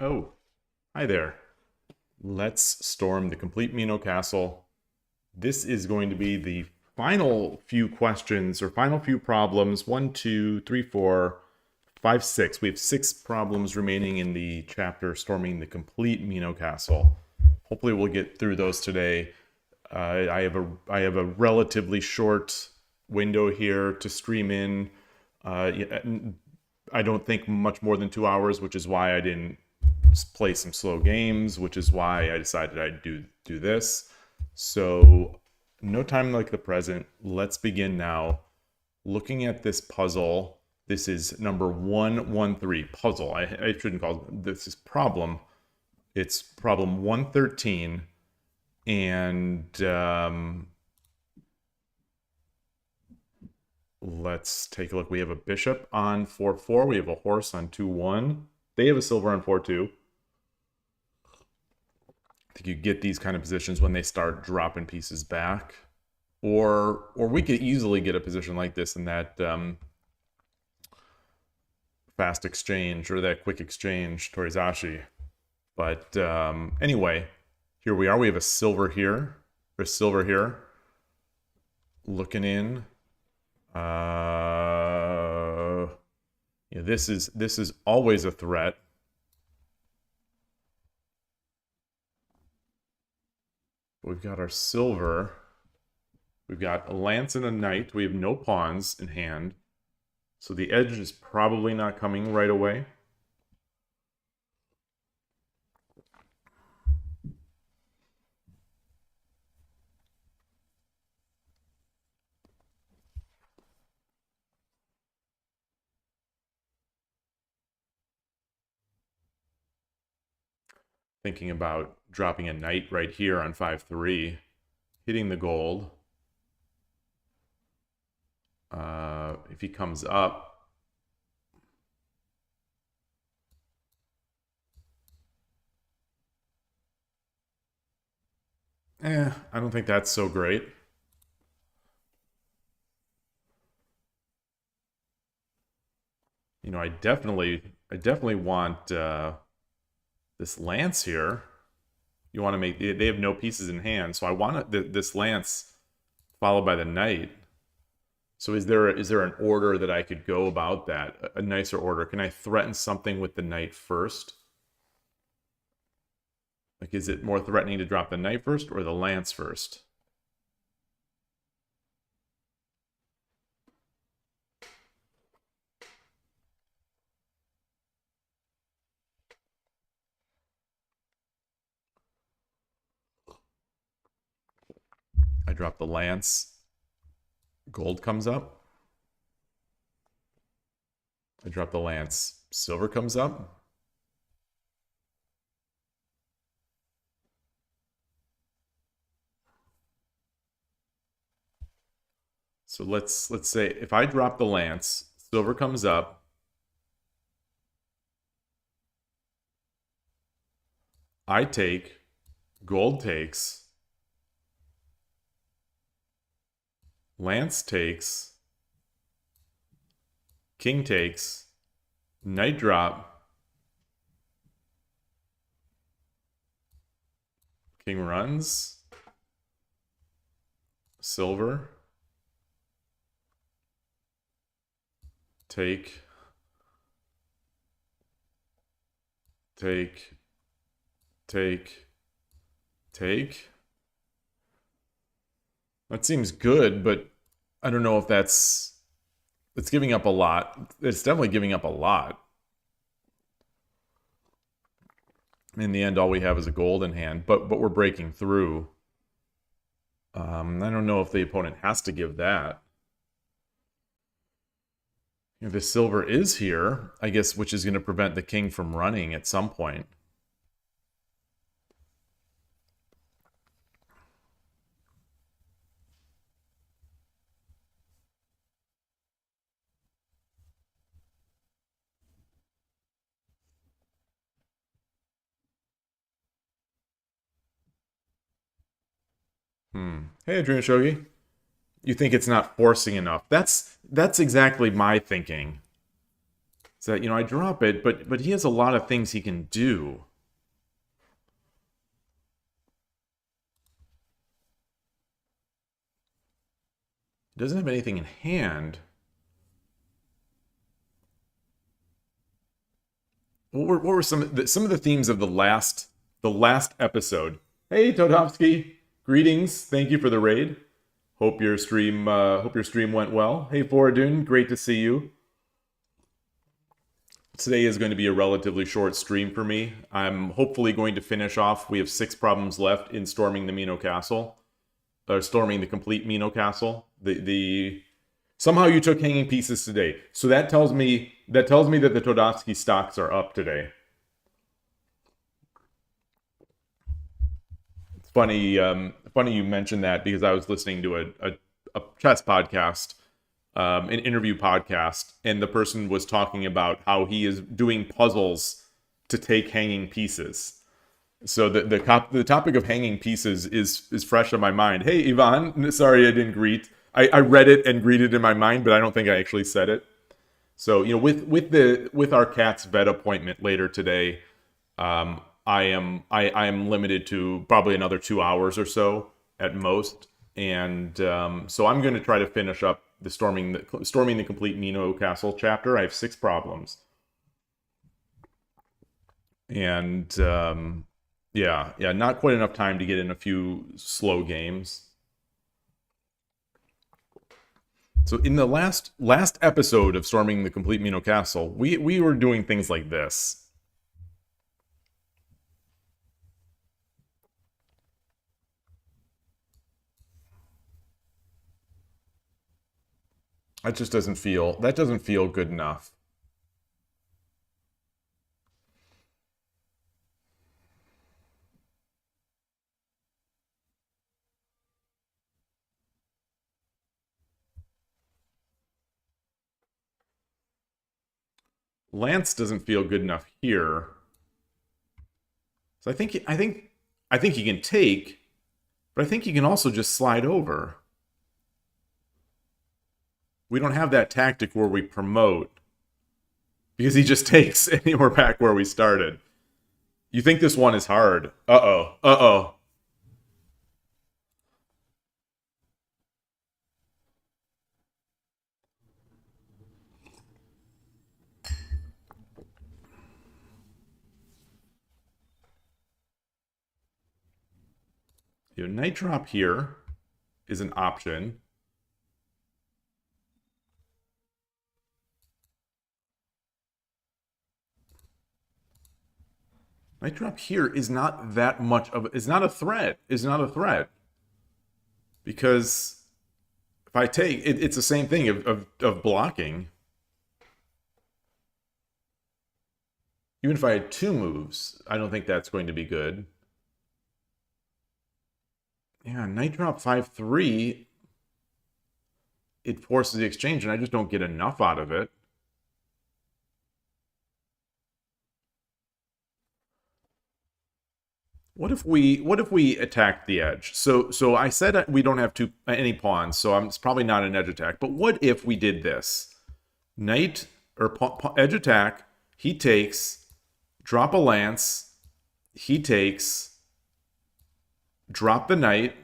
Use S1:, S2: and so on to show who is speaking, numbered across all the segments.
S1: Oh, hi there. Let's storm the Complete Mino Castle. This is going to be the final few questions or final few problems. 1, 2, 3, 4, 5, 6. We have 6 problems remaining in the chapter storming the Complete Mino Castle. Hopefully we'll get through those today. I have a relatively short window here to stream in. I don't think much more than 2 hours, which is why I didn't play some slow games, which is why I decided I'd do this. So no time like the present. Let's begin now. Looking at this puzzle, this is number 113 puzzle. I shouldn't call it, this is problem. It's problem 113, and let's take a look. We have a bishop on 4-4. We have a horse on 2-1. They have a silver on 4-2. I think you get these kind of positions when they start dropping pieces back. Or we could easily get a position like this in that fast exchange or that quick exchange, Torizashi. But anyway, here we are. We have a silver here. There's silver here. Looking in. Yeah, this is always a threat. We've got our silver. We've got a lance and a knight. We have no pawns in hand. So the edge is probably not coming right away. Thinking about dropping a knight right here on 5-3, hitting the gold. If he comes up, I don't think that's so great. You know, I definitely want this lance here. You want to make, they have no pieces in hand, so I want this lance followed by the knight. So is there an order that I could go about that? A nicer order? Can I threaten something with the knight first? Like, is it more threatening to drop the knight first or the lance first? I drop the lance. Gold comes up. I drop the lance. Silver comes up. So let's say if I drop the lance, silver comes up. I take, gold takes, lance takes, king takes, knight drop, king runs, silver, take, take, take, take. That seems good, but I don't know if it's giving up a lot. It's definitely giving up a lot. In the end, all we have is a gold in hand, but we're breaking through. I don't know if the opponent has to give that. If the silver is here, I guess, which is going to prevent the king from running at some point. Hey, Adrian Shogi. You think it's not forcing enough? That's exactly my thinking. So that, I drop it, but he has a lot of things he can do. He doesn't have anything in hand. What were some of the themes of the last episode? Hey Todovsky, greetings. Thank you for the raid. Hope your stream went well. Hey Foradun, great to see you. Today is going to be a relatively short stream for me. I'm hopefully going to finish off. We have 6 problems left in storming the Mino Castle, or storming the complete Mino Castle. The somehow you took hanging pieces today, so that tells me that the Todovsky stocks are up today. It's funny you mentioned that because I was listening to a chess podcast, an interview podcast, and the person was talking about how he is doing puzzles to take hanging pieces. So the topic of hanging pieces is fresh on my mind. Hey Ivan, sorry I didn't greet. I read it and greeted in my mind, but I don't think I actually said it. So with our cat's vet appointment later today, I am limited to probably another 2 hours or so at most, and so I'm going to try to finish up the storming the complete Mino Castle chapter. I have 6 problems, and yeah, not quite enough time to get in a few slow games. So in the last episode of storming the complete Mino Castle, we were doing things like this. That doesn't feel good enough. Lance doesn't feel good enough here. So I think he can take, but I think he can also just slide over. We don't have that tactic where we promote because he just takes and we're back where we started. You think this one is hard? Uh-oh. Uh-oh. Knight drop here is an option. Knight drop here is not that much of is not a threat. Is not a threat. Because if I take it's the same thing of blocking. Even if I had 2 moves, I don't think that's going to be good. Yeah, knight drop 5-3. It forces the exchange, and I just don't get enough out of it. What if we attack the edge? So I said we don't have any pawns, so it's probably not an edge attack. But what if we did this? Knight or edge attack, he takes, drop a lance, he takes, drop the knight.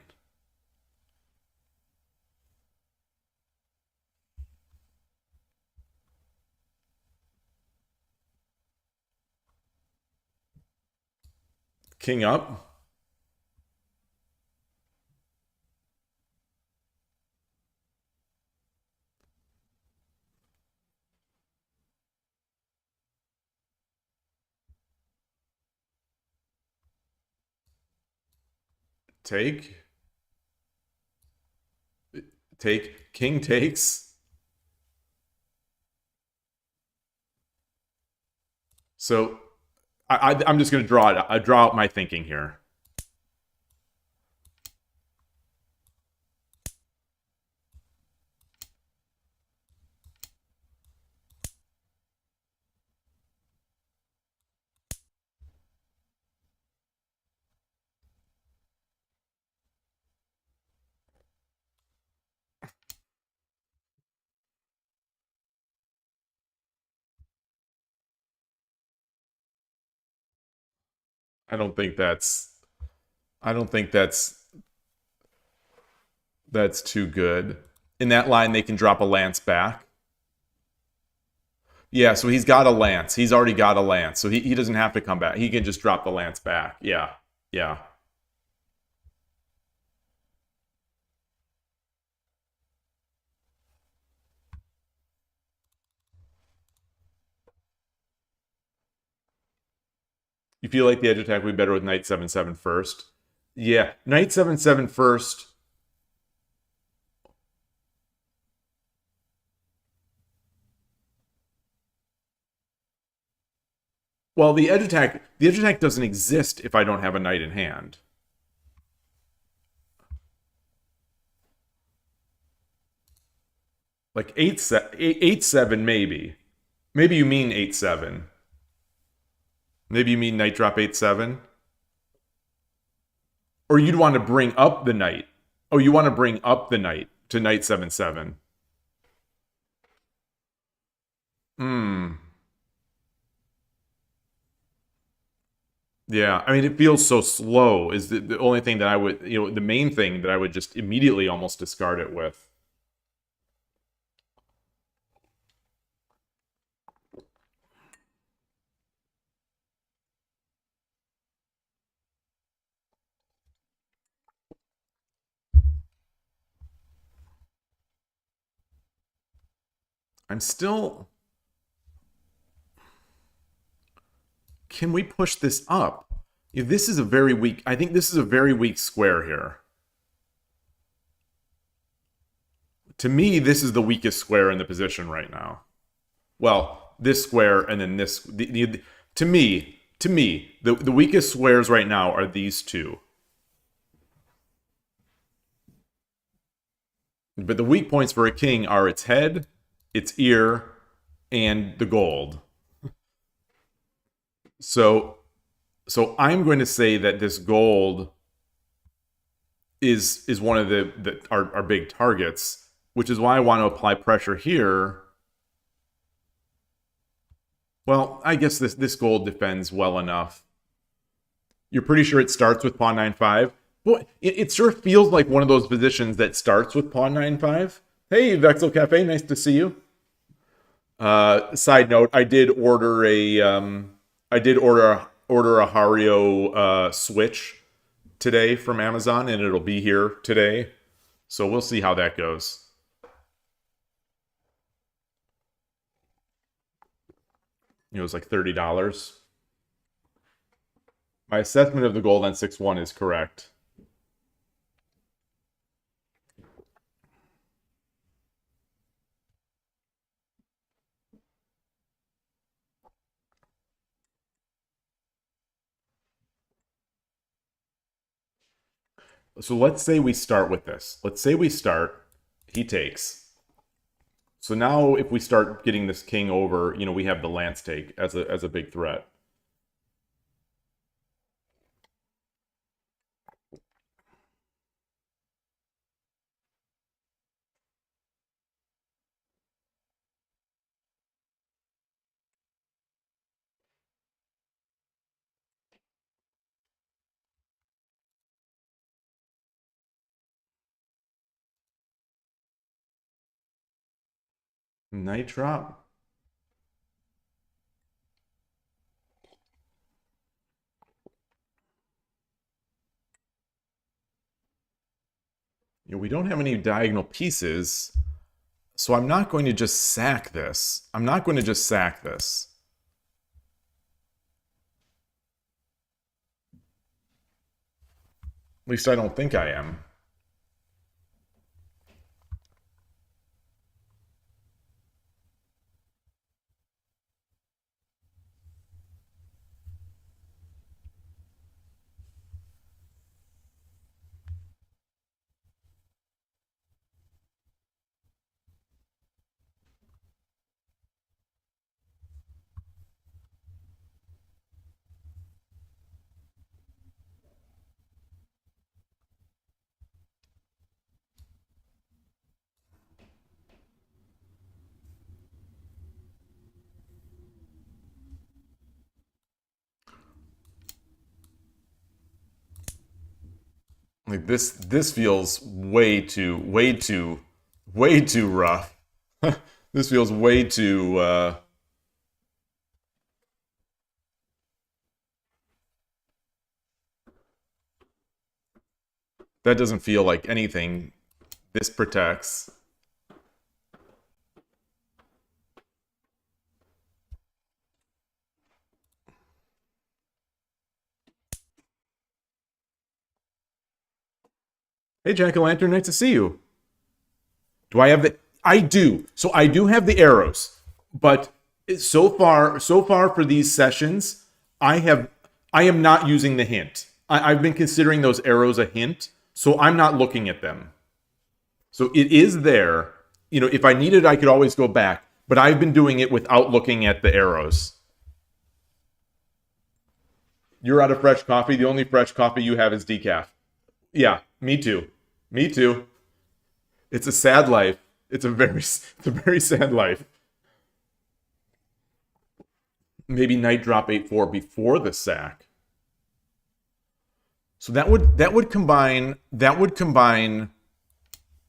S1: King up. Take. Take. King takes. So I'm just going to draw it. I draw out my thinking here. I don't think that's I don't think that's too good. In that line they can drop a lance back. Yeah, so he's got a lance. He's already got a lance. So he doesn't have to come back. He can just drop the lance back. Yeah. Yeah. You feel like the edge attack would be better with Knight 7/7 first? Yeah. Knight 7/7 first. Well, the edge attack doesn't exist if I don't have a knight in hand. Like 8/7 maybe. Maybe you mean 8/7. Maybe you mean knight drop 8/7. Or you'd want to bring up the knight. Oh, you want to bring up the knight to knight 7/7. Hmm. Yeah, I mean, it feels so slow. Is the only thing that I would, the main thing that I would just immediately almost discard it with. I'm still. Can we push this up? This is a very weak. I think this is a very weak square here. To me, this is the weakest square in the position right now. Well, this square and then this. To me, the weakest squares right now are these two. But the weak points for a king are its head, its ear, and the gold. So I'm going to say that this gold is one of our big targets, which is why I want to apply pressure here. Well, I guess this gold defends well enough. You're pretty sure it starts with pawn 9/5? Boy, it sure feels like one of those positions that starts with pawn 9/5. Hey, Vexel Cafe, nice to see you. Side note, I did order a Hario Switch today from Amazon, and it'll be here today. So we'll see how that goes. It was like $30. My assessment of the gold on 6-1 is correct. So let's say we start with this. Let's say we start, he takes. So now if we start getting this king over, we have the lance take as a big threat. Knight drop. We don't have any diagonal pieces, so I'm not going to just sack this. I'm not going to just sack this. At least I don't think I am. Like this feels way too rough. This feels way too that doesn't feel like anything this protects. Hey, Jack-o'-lantern, nice to see you. Do I have the? I do. So I do have the arrows, but so far for these sessions, I am not using the hint. I've been considering those arrows a hint, so I'm not looking at them. So it is there. You know, if I needed, I could always go back. But I've been doing it without looking at the arrows. You're out of fresh coffee. The only fresh coffee you have is decaf. Yeah, me too. Me too. It's a sad life. It's a very sad life. Maybe night drop 8-4 before the sack. So that would combine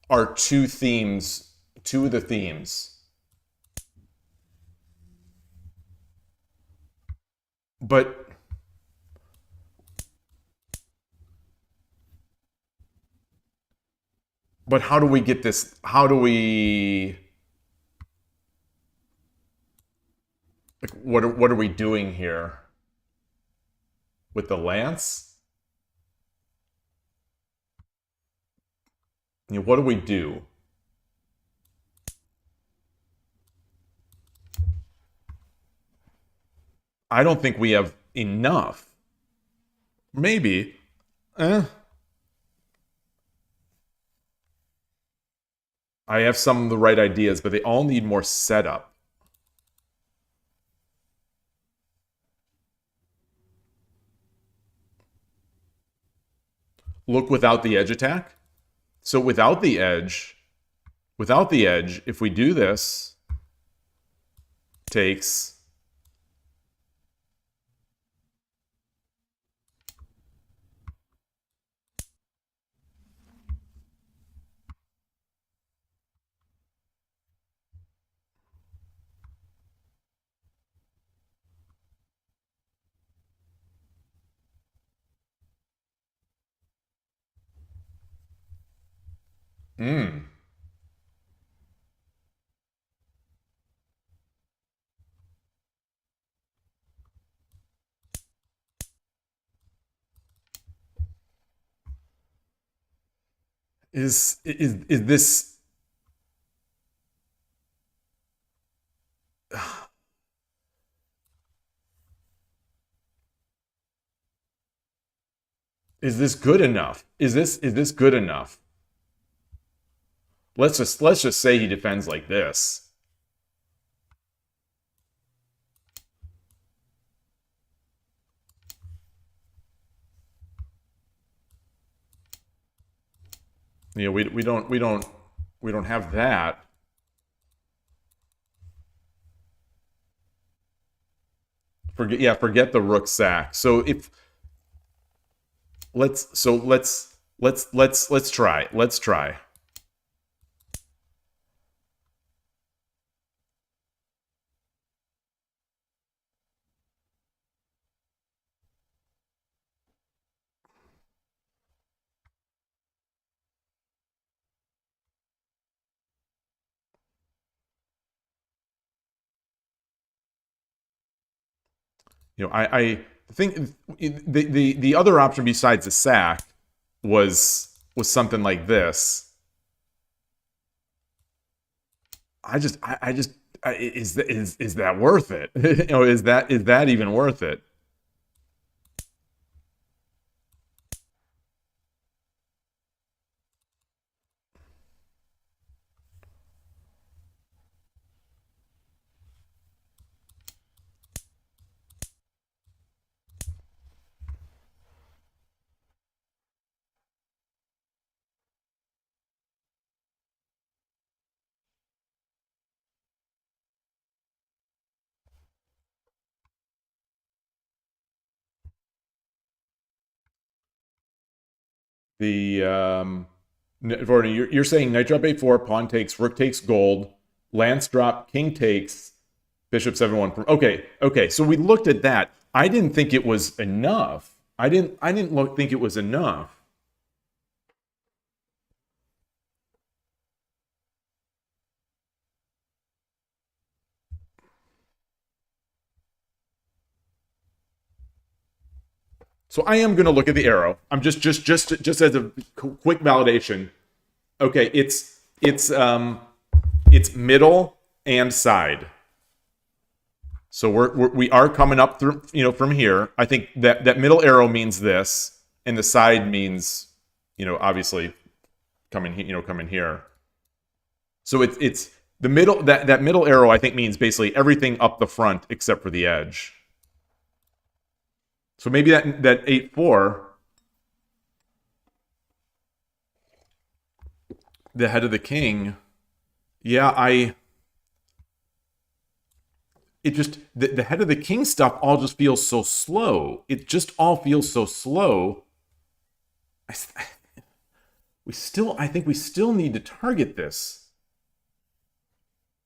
S1: our two of the themes. But how do we get this? How do we? Like, what are we doing here with the lance? You know, what do we do? I don't think we have enough. Maybe. Eh. I have some of the right ideas, but they all need more setup. Look without the edge attack. So without the edge, if we do this, takes mm. Is this is this good enough? Is this good enough? Let's just say he defends like this. You know, we don't have that. Forget the rook sack. So if let's try. Let's try. You know, I think the other option besides the sack was something like this. Is that worth it? You know, is that even worth it? The Vordan, you're saying knight drop a4, pawn takes, rook takes gold, lance drop, king takes, bishop 7-1. Okay. So we looked at that. I didn't think it was enough. I didn't think it was enough. So I am going to look at the arrow. I'm just as a quick validation. Okay, it's middle and side. So we are coming up through, from here. I think that middle arrow means this, and the side means, obviously coming here. So it's the middle, that middle arrow I think means basically everything up the front except for the edge. So maybe that 8-4, the head of the king. Yeah, it just, the head of the king stuff all just feels so slow. It just all feels so slow. I think we still need to target this.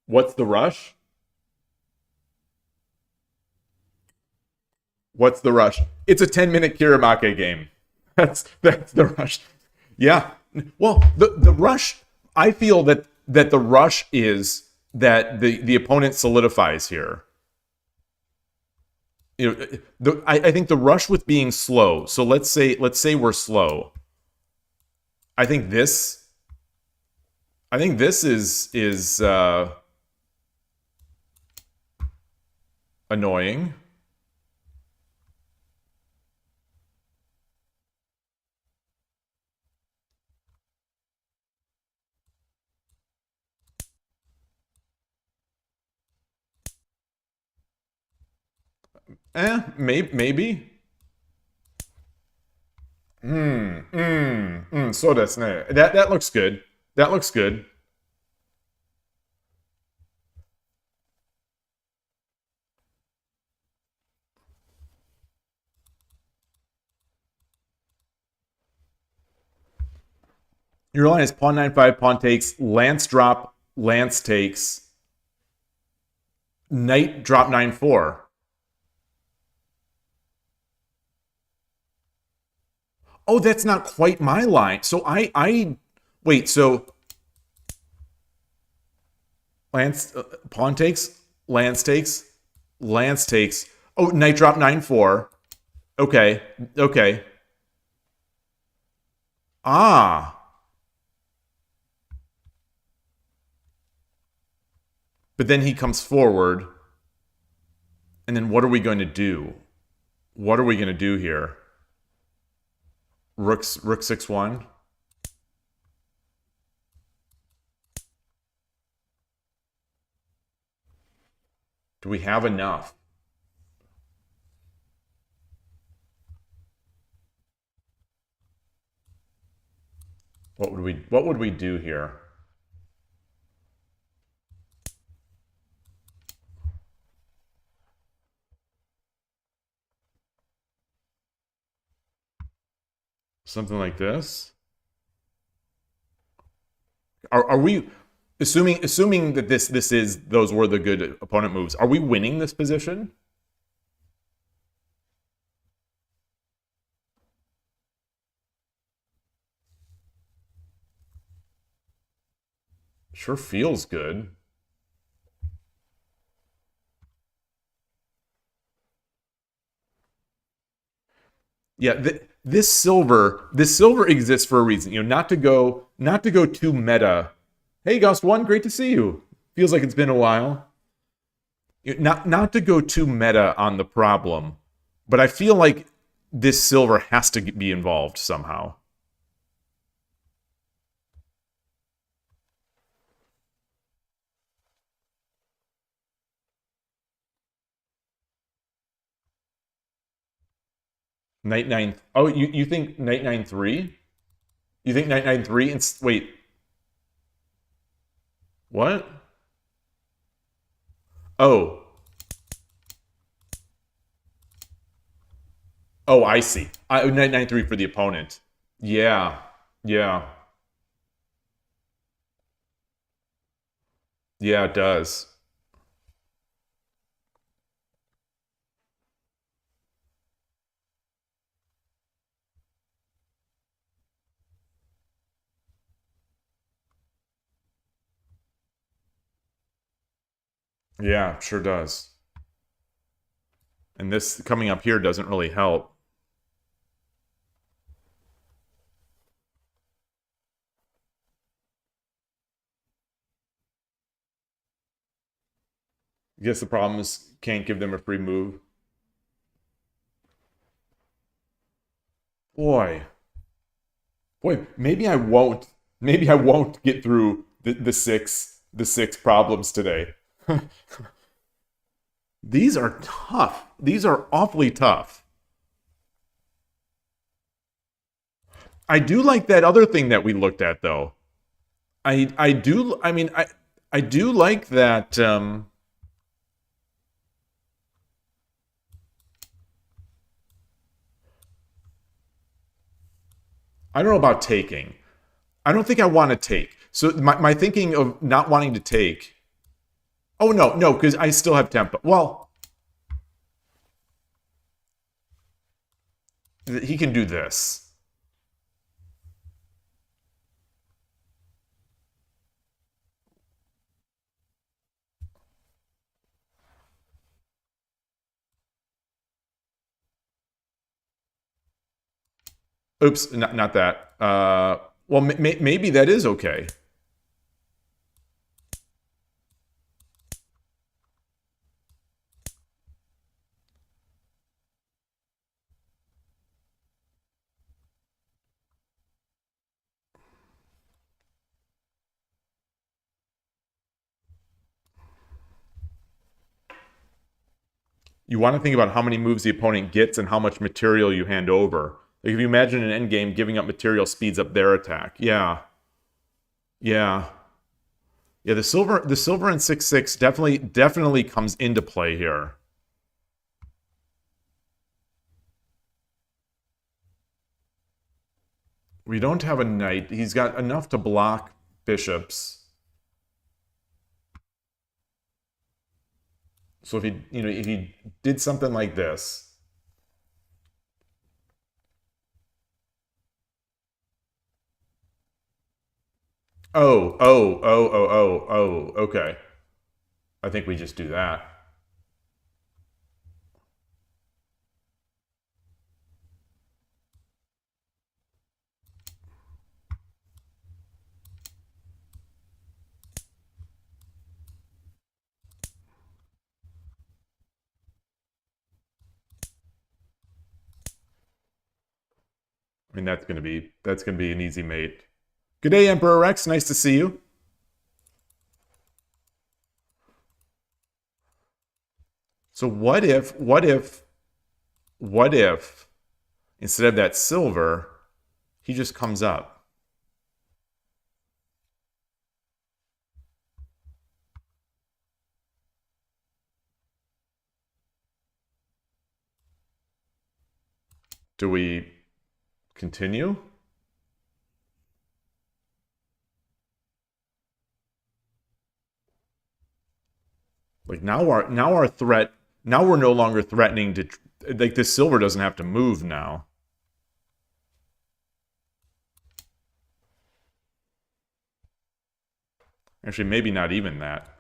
S1: What's the rush? What's the rush? It's a 10-minute Kiramake game. That's the rush. Yeah. Well, the rush, I feel that the rush is that the opponent solidifies here. I think the rush with being slow. So let's say we're slow. I think this is annoying. Maybe. そうですね. That looks good. That looks good. Your line is pawn 9-5, pawn takes, lance drop, lance takes, knight drop 9-4. Oh, that's not quite my line. So wait, so lance, pawn takes, lance takes, lance takes. Oh, knight drop 9-4. Okay. Ah. But then he comes forward. And then what are we going to do? What are we going to do here? Rook 6-1. Do we have enough? What would we do here? Something like this? Are we assuming that those were the good opponent moves? Are we winning this position? Sure feels good. Yeah, this silver exists for a reason. Not to go too meta. Hey, Ghost1, great to see you. Feels like it's been a while. Not to go too meta on the problem, but I feel like this silver has to be involved somehow. Knight 9. Oh, you think Knight 9-3? You think Knight 9-3? And wait. What? Oh. Oh, I see. Knight 9-3 for the opponent. Yeah. Yeah. Yeah, it does. Yeah, sure does. And this coming up here doesn't really help. I guess the problem is can't give them a free move. Boy. Boy, maybe I won't. Maybe I won't get through the six problems today. These are tough. These are awfully tough. I do like that other thing that we looked at though. I do I mean I do like that I don't know about taking. I don't think I want to take. So my thinking of not wanting to take. Oh no, no, because I still have tempo. Well, he can do this. Oops, not that. Well, maybe that is okay. You want to think about how many moves the opponent gets and how much material you hand over. Like if you imagine an endgame, giving up material speeds up their attack. Yeah, yeah, yeah. The silver and 6/6 definitely comes into play here. We don't have a knight. He's got enough to block bishops. So if he did something like this, oh. Okay, I think we just do that. I mean that's gonna be an easy mate. Good day, Emperor Rex. Nice to see you. So what if instead of that silver, he just comes up? Do we continue? Like now our threat now we're no longer threatening to like this silver doesn't have to move now. Actually, maybe not even that.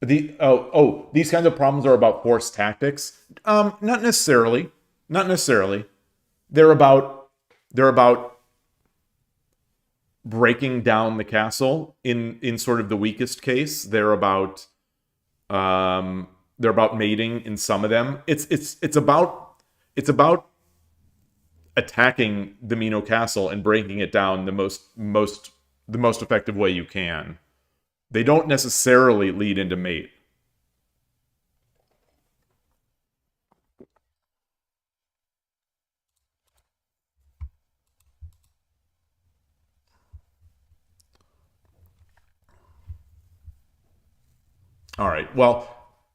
S1: These kinds of problems are about forced tactics. Not necessarily. Not necessarily. They're about breaking down the castle in sort of the weakest case. They're about mating in some of them. It's about attacking the Mino Castle and breaking it down the most effective way you can. They don't necessarily lead into mate. All right. Well,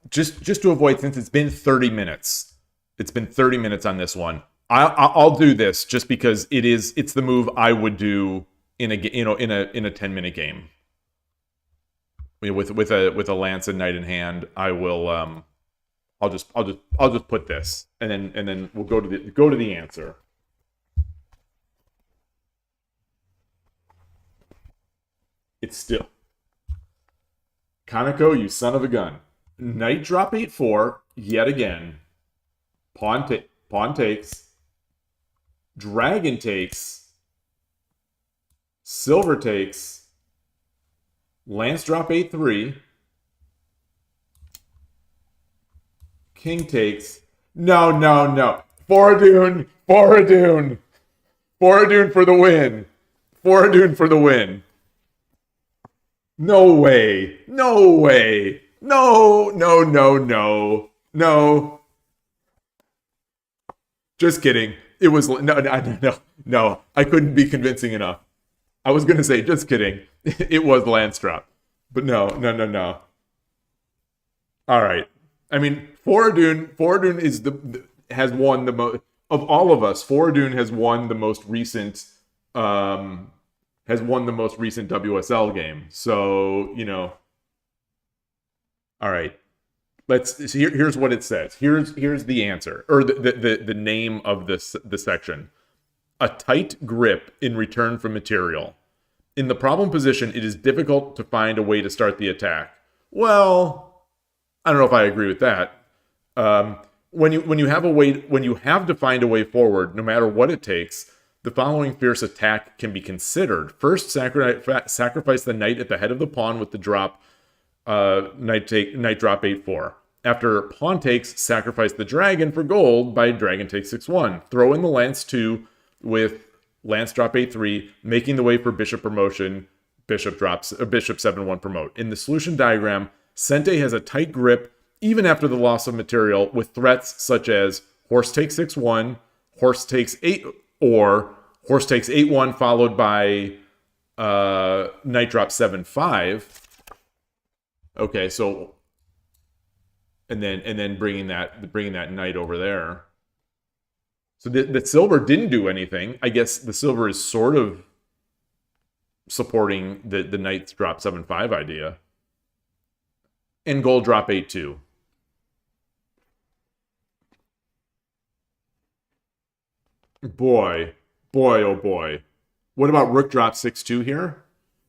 S1: just to avoid, since it's been 30 minutes, it's been 30 minutes on this one. I'll do this just because it's the move I would do in a in a 10-minute game. With a lance and knight in hand, I will I'll just put this, and then we'll go to the answer. It's still Kaneko, you son of a gun. Knight drop 8-4 yet again. Pawn takes. Dragon takes. Silver takes. Lance drop 8-3. King takes. No. Foradun for the win. Foradun for the win. No way. No. Just kidding. It was no. I couldn't be convincing enough. I was gonna say, just kidding. It was lance drop, but no. All right. I mean, Foradun is has won the most of all of us. Foradun has won the most recent WSL game. So, all right. Here's what it says. Here's the answer, or the name of the section. A tight grip in return for material. In the problem position, it is difficult to find a way to start the attack. Well, I don't know if I agree with that. When you have to find a way forward, no matter what it takes, the following fierce attack can be considered. First, sacrifice the knight at the head of the pawn with the drop knight drop 8-4. After pawn takes, sacrifice the dragon for gold by dragon takes 6-1. Throw in the lance 2 with lance drop 8-3, making the way for bishop promotion. Bishop 7-1 promote. In the solution diagram, Sente has a tight grip even after the loss of material, with threats such as horse takes 6-1, horse takes 8, or horse takes 8-1 followed by knight drop 7-5. Okay, so and then bringing that knight over there. So the silver didn't do anything. I guess the silver is sort of supporting the knight drop 7-5 idea. And gold drop 8-2. Boy, oh boy. What about rook drop 6-2 here?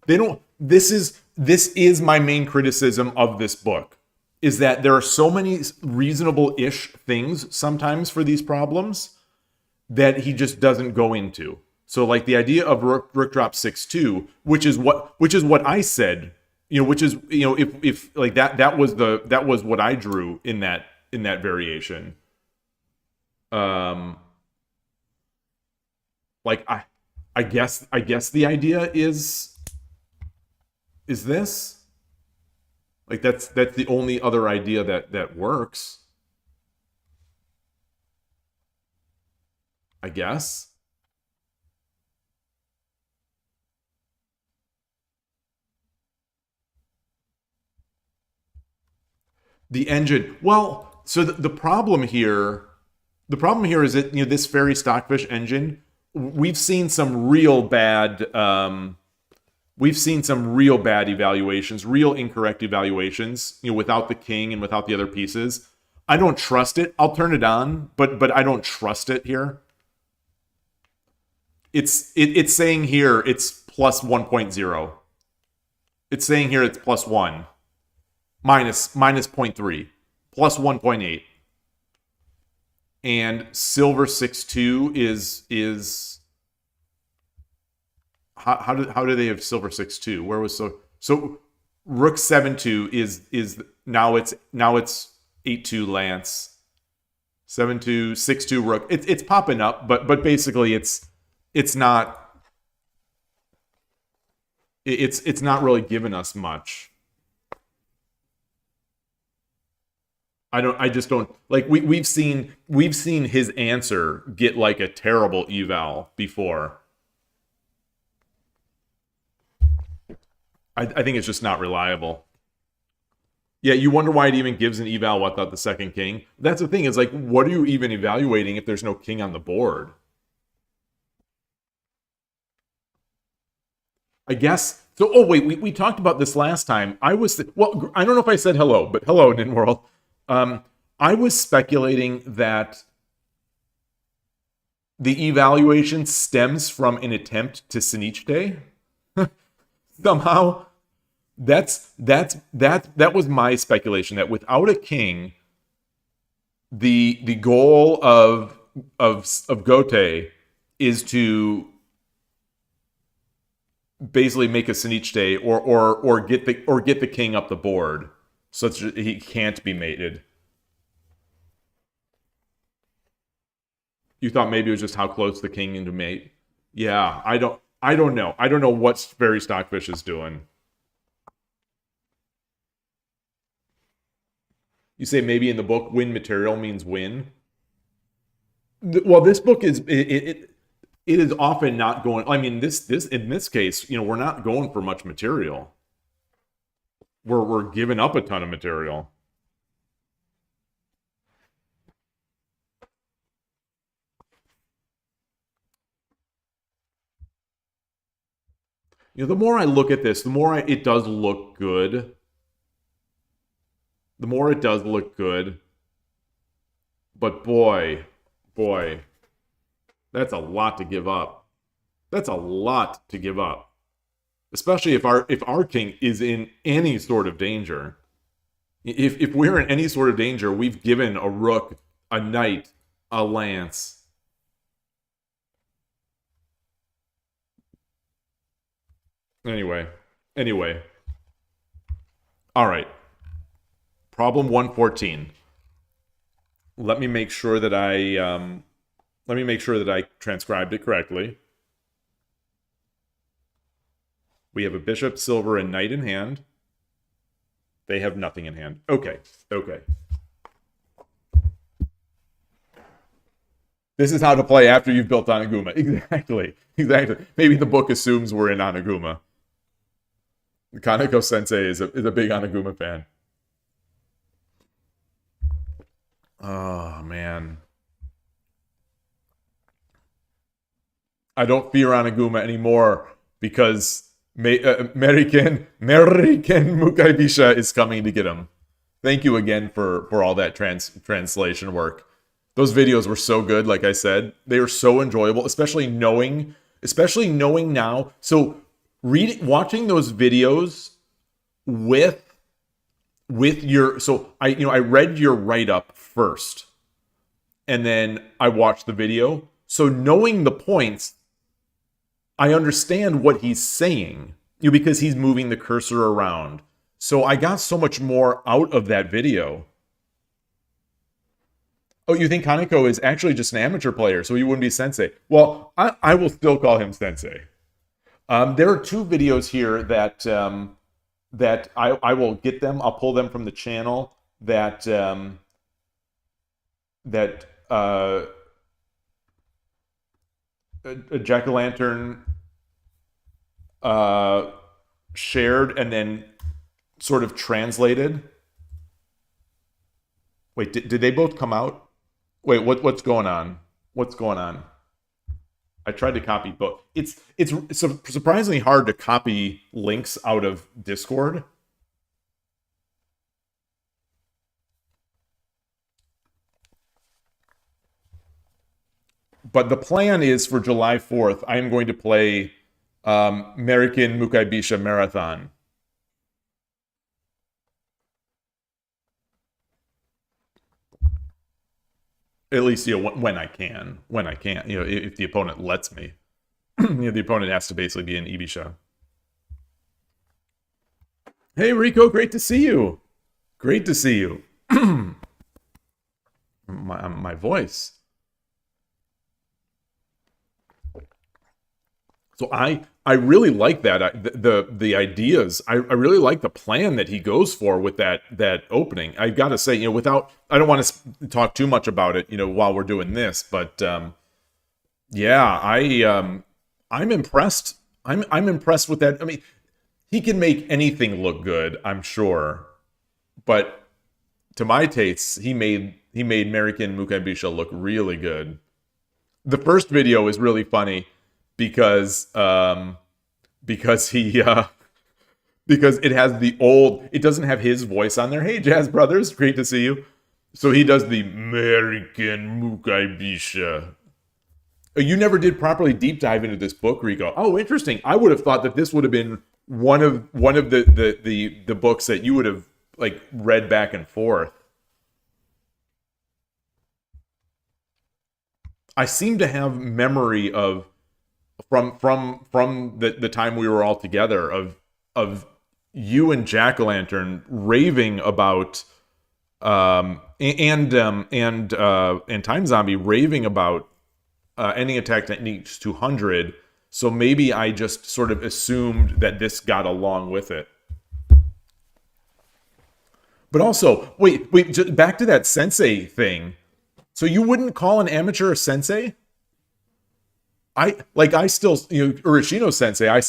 S1: They don't. This is my main criticism of this book, is that there are so many reasonable-ish things sometimes for these problems that he just doesn't go into. So like the idea of rook drop 6-2, which is what I said, which is, if like that was what I drew in that variation. Like I guess the idea is this, like that's the only other idea that works, I guess. The engine. Well, so the problem here is that this fairy stockfish engine, we've seen some real bad evaluations, real incorrect evaluations, without the king and without the other pieces. I don't trust it. I'll turn it on, but I don't trust it here. It's saying here it's plus 1.0. It's saying here it's plus 1. Minus 0.3. Plus 1.8. And silver 6-2 is how do they have silver 6-2? Where was so rook 7-2 is now it's 8-2 lance, 7-2, 6-2 rook. It's popping up, but basically it's not really giving us much. I just don't like we've seen his answer get like a terrible eval before. I think it's just not reliable. Yeah, you wonder why it even gives an eval without the second king. That's the thing, is like, what are you even evaluating if there's no king on the board? I guess. So, oh wait, we talked about this last time. Well, I don't know if I said hello, but hello, Ninworld. I was speculating that the evaluation stems from an attempt to Sinichite. Somehow. That was my speculation, that without a king, the goal of Gote is to basically make a Sinichite or get the king up the board such that he can't be mated. You thought maybe it was just how close the king into mate? Yeah, I don't know. I don't know what Fairy Stockfish is doing. You say maybe in the book, win material means win. Well, this book is it is often not going. I mean, this in this case, we're not going for much material. We're giving up a ton of material. The more I look at this, the more it does look good. The more it does look good. But boy, that's a lot to give up. That's a lot to give up. Especially if our king is in any sort of danger. If we're in any sort of danger, we've given a rook, a knight, a lance. Anyway. All right. Problem 114. Let me make sure that I transcribed it correctly. We have a bishop, silver, and knight in hand. They have nothing in hand. Okay. This is how to play after you've built Anaguma. Exactly. Maybe the book assumes we're in Anaguma. Kaneko Sensei is a big Anaguma fan. Oh, man. I don't fear Anaguma anymore because American Mukaibisha is coming to get him. Thank you again for all that translation work. Those videos were so good, like I said. They were so enjoyable, especially knowing now. So watching those videos with your, so I read your write-up first, and then I watched the video. So knowing the points, I understand what he's saying, because he's moving the cursor around. So I got so much more out of that video. Oh, you think Kaneko is actually just an amateur player, so he wouldn't be sensei? Well, I will still call him sensei. There are two videos here that I will get them. I'll pull them from the channel that a Jack-o'-lantern shared and then sort of translated. Wait, did they both come out? Wait, what's going on? What's going on? I tried to copy both. It's surprisingly hard to copy links out of Discord. But the plan is for July 4th, I am going to play American Mukaibisha Marathon. At least, when I can. If the opponent lets me. The opponent has to basically be an Ibisha. Hey, Rico, great to see you. Great to see you. my voice. So I really like that. The ideas. I really like the plan that he goes for with that opening. I've got to say, I don't want to talk too much about it, while we're doing this, but yeah, I'm impressed. I'm impressed with that. I mean, he can make anything look good, I'm sure. but to my tastes, he made American Mukai Bisha look really good. The first video is really funny because he because it has it doesn't have his voice on there. Hey, Jazz Brothers, great to see you. So he does the American Mukai Bisha. You never did properly deep dive into this book, Rico. Oh, interesting. I would have thought that this would have been one of the books that you would have like read back and forth. I seem to have memory of from the time we were all together of you and Jack-o'-lantern raving about and Time Zombie raving about ending attack techniques 200. So maybe I just sort of assumed that this got along with it. But also, wait, just back to that sensei thing. So you wouldn't call an amateur a sensei? I still, Urashino sensei, I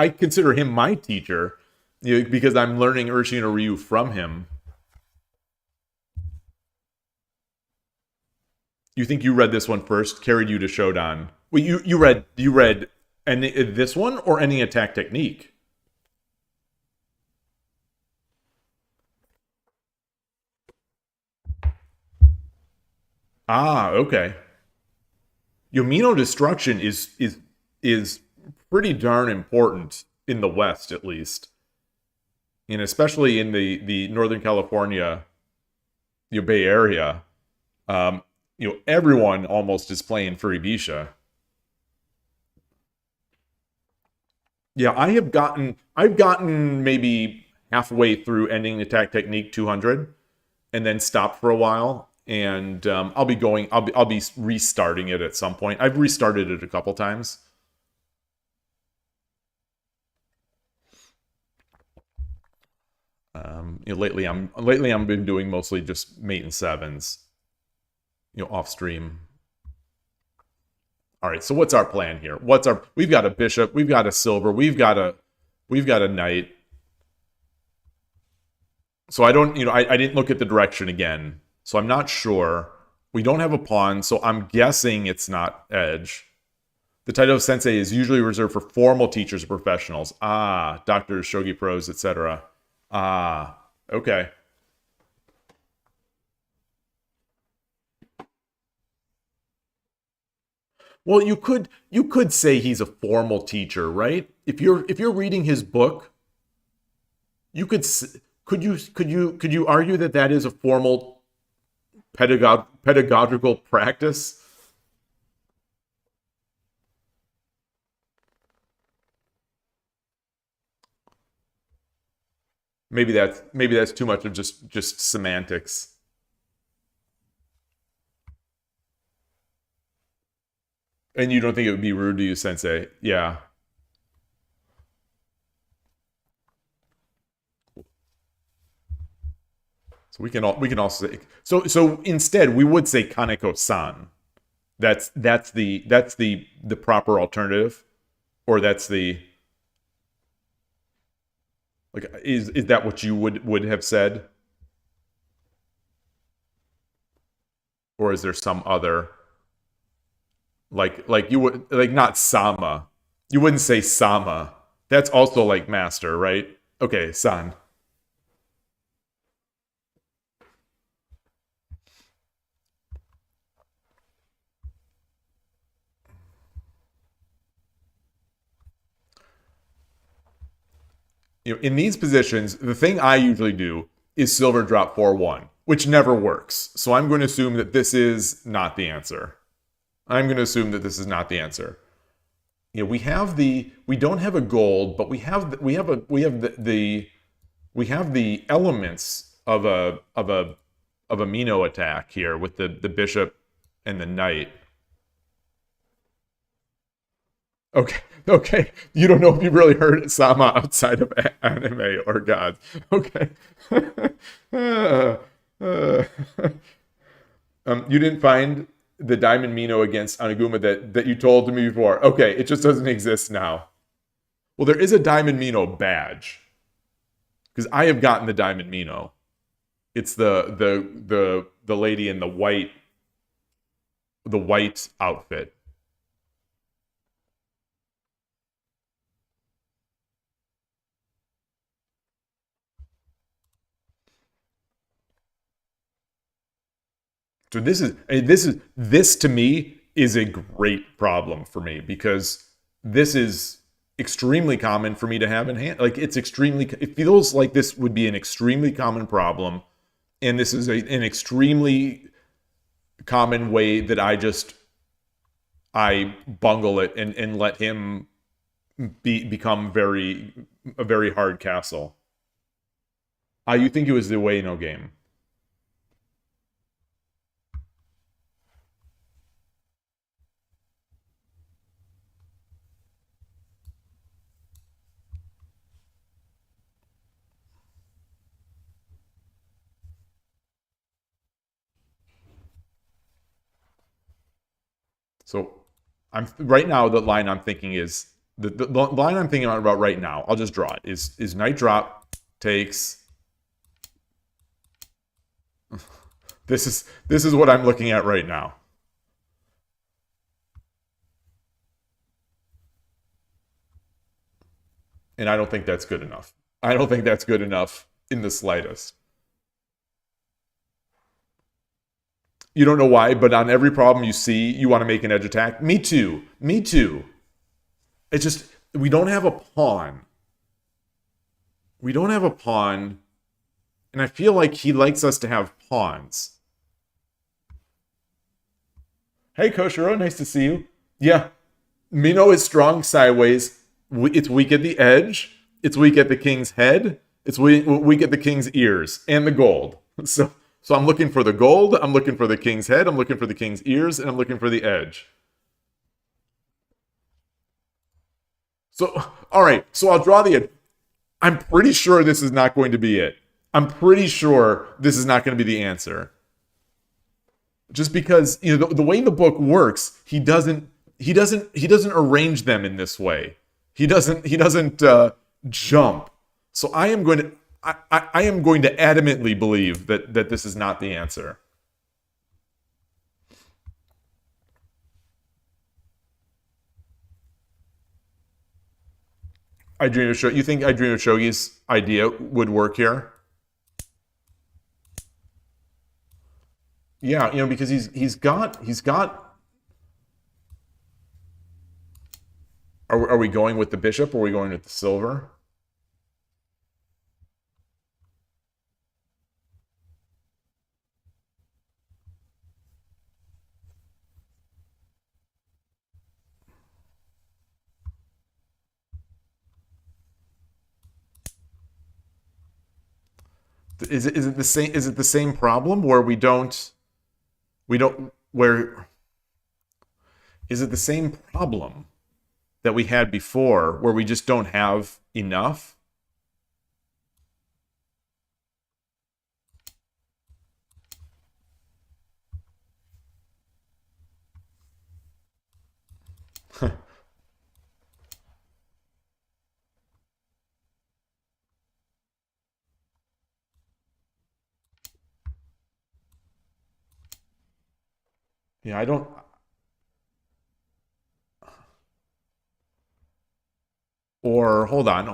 S1: consider him my teacher, because I'm learning Urashino Ryu from him. You think you read this one first, carried you to Shodan. Wait, you read this one or any attack technique? Ah, okay. Mino destruction is pretty darn important in the West, at least, and especially in the Northern California, Bay Area. Everyone almost is playing Furibisha. Yeah, I've gotten maybe halfway through ending attack technique 200, and then stopped for a while. And I'll be restarting it at some point. I've restarted it a couple times. Lately I've been doing mostly just mate and sevens, off stream. All right, so what's our plan here? We've got a bishop, we've got a silver, we've got a knight. So I don't, I didn't look at the direction again. So I'm not sure. We don't have a pawn, so I'm guessing it's not edge. The title of sensei is usually reserved for formal teachers or professionals. Ah, doctors, shogi pros, etc. Ah, okay. Well, you could say he's a formal teacher, right? If you're reading his book, could you argue that is a formal pedagogical practice? Maybe that's too much of just semantics. And you don't think it would be rude to you, Sensei? Yeah. So we can also say so instead we would say Kaneko-san. That's the proper alternative, or that's the is that what you would have said, or is there some other like you would not sama? You wouldn't say sama. That's also like master, right? Okay, san. In these positions, the thing I usually do is silver drop 4-1, which never works. So I'm going to assume that this is not the answer. We don't have a gold, but we have the elements of a Mino attack here with the bishop and the knight. Okay. You don't know if you've really heard Sama outside of anime or gods. Okay. You didn't find the Diamond Mino against Anaguma that you told to me before. Okay, it just doesn't exist now. Well, there is a Diamond Mino badge. Because I have gotten the Diamond Mino. It's the lady in the white outfit. So this to me is a great problem for me because this is extremely common for me to have in hand. Like it feels like this would be an extremely common problem, and this is an extremely common way that I bungle it and let him become a very hard castle. You think it was the Ueno game? So I'm right now. The line I'm thinking is the line I'm thinking about right now. I'll just draw it. Is knight drop takes. This is what I'm looking at right now, and I don't think that's good enough. I don't think that's good enough in the slightest. You don't know why, but on every problem you see, you want to make an edge attack. Me too. Me too. It's just we don't have a pawn. We don't have a pawn, and I feel like he likes us to have pawns. Hey, Koshiro, nice to see you. Yeah, Mino is strong sideways. It's weak at the edge. It's weak at the king's head. It's weak at the king's ears and the gold. So I'm looking for the gold. I'm looking for the king's head. I'm looking for the king's ears, and I'm looking for the edge. So all right. So I'll draw the edge. I'm pretty sure this is not going to be it. I'm pretty sure this is not going to be the answer. Just because the way the book works, he doesn't arrange them in this way. He doesn't jump. So I am going to adamantly believe that this is not the answer. I dream of Shogi. You think I dream of Shogi's idea would work here? Yeah, because he's got. Are we going with the bishop or are we going with the silver? Is it the same? Is it the same problem where we don't where is it the same problem that we had before where we just don't have enough? Yeah, I don't. Or hold on.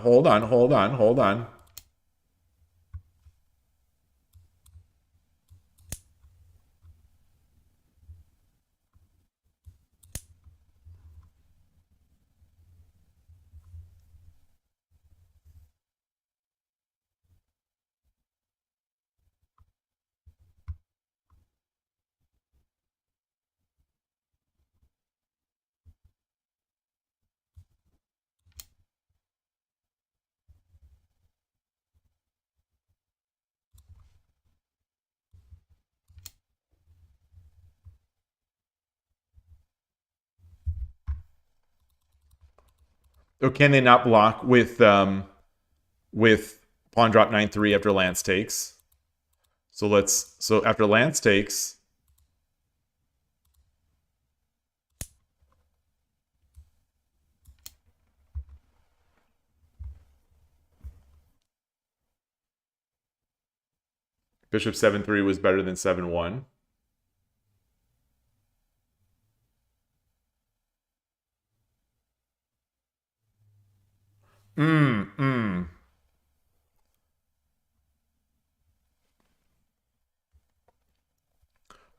S1: Or can they not block with pawn drop 9-3 after Lance takes? So after Lance takes, Bishop 7-3 was better than 7-1.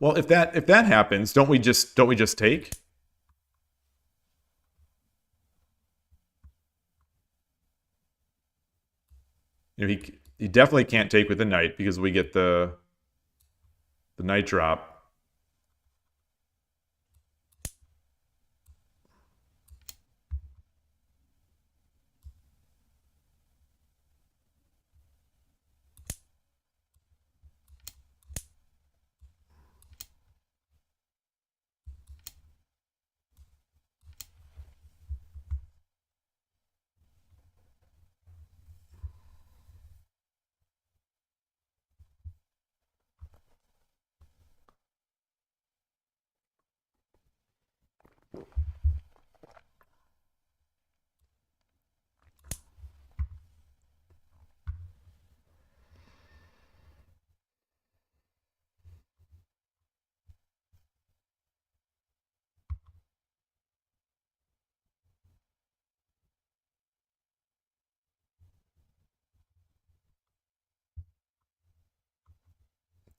S1: Well, if that happens, don't we just take? You know, he definitely can't take with the knight because we get the knight drop.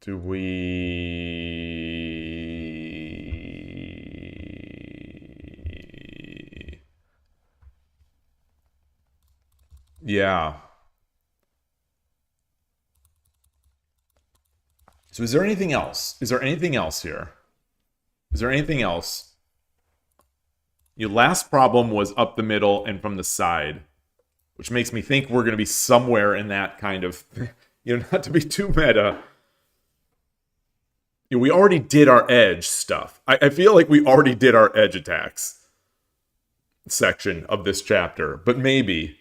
S1: Do we... Yeah. So is there anything else? Is there anything else here? Is there anything else? Your last problem was up the middle and from the side, which makes me think we're going to be somewhere in that kind of, you know, not to be too meta. You know, we already did our edge stuff. I feel like we already did our edge attacks section of this chapter, but maybe.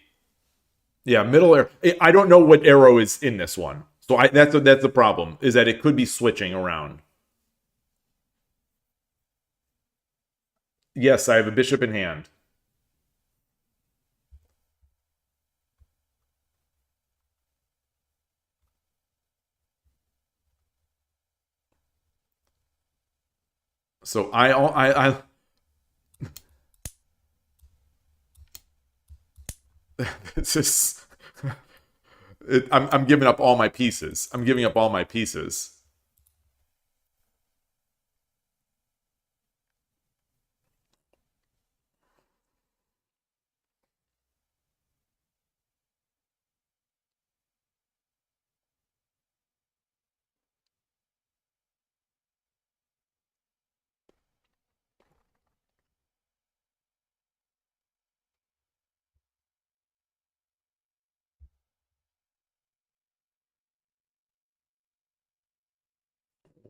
S1: Yeah, middle arrow. I don't know what arrow is in this one. So that's the problem, is that it could be switching around. Yes, I have a bishop in hand. So I this is I'm giving up all my pieces. I'm giving up all my pieces.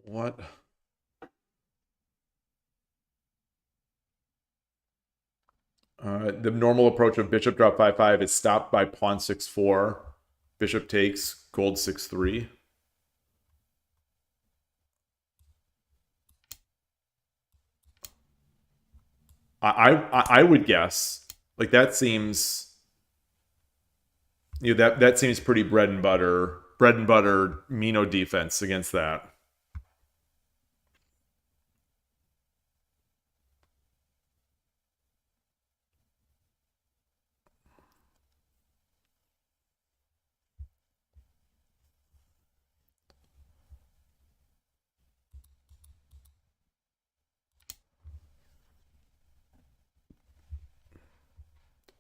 S1: What? The normal approach of bishop drop 5-5 is stopped by pawn 6-4. Bishop takes, gold 6-3. I would guess, like, that seems, you know, that seems pretty bread and butter Mino defense against that.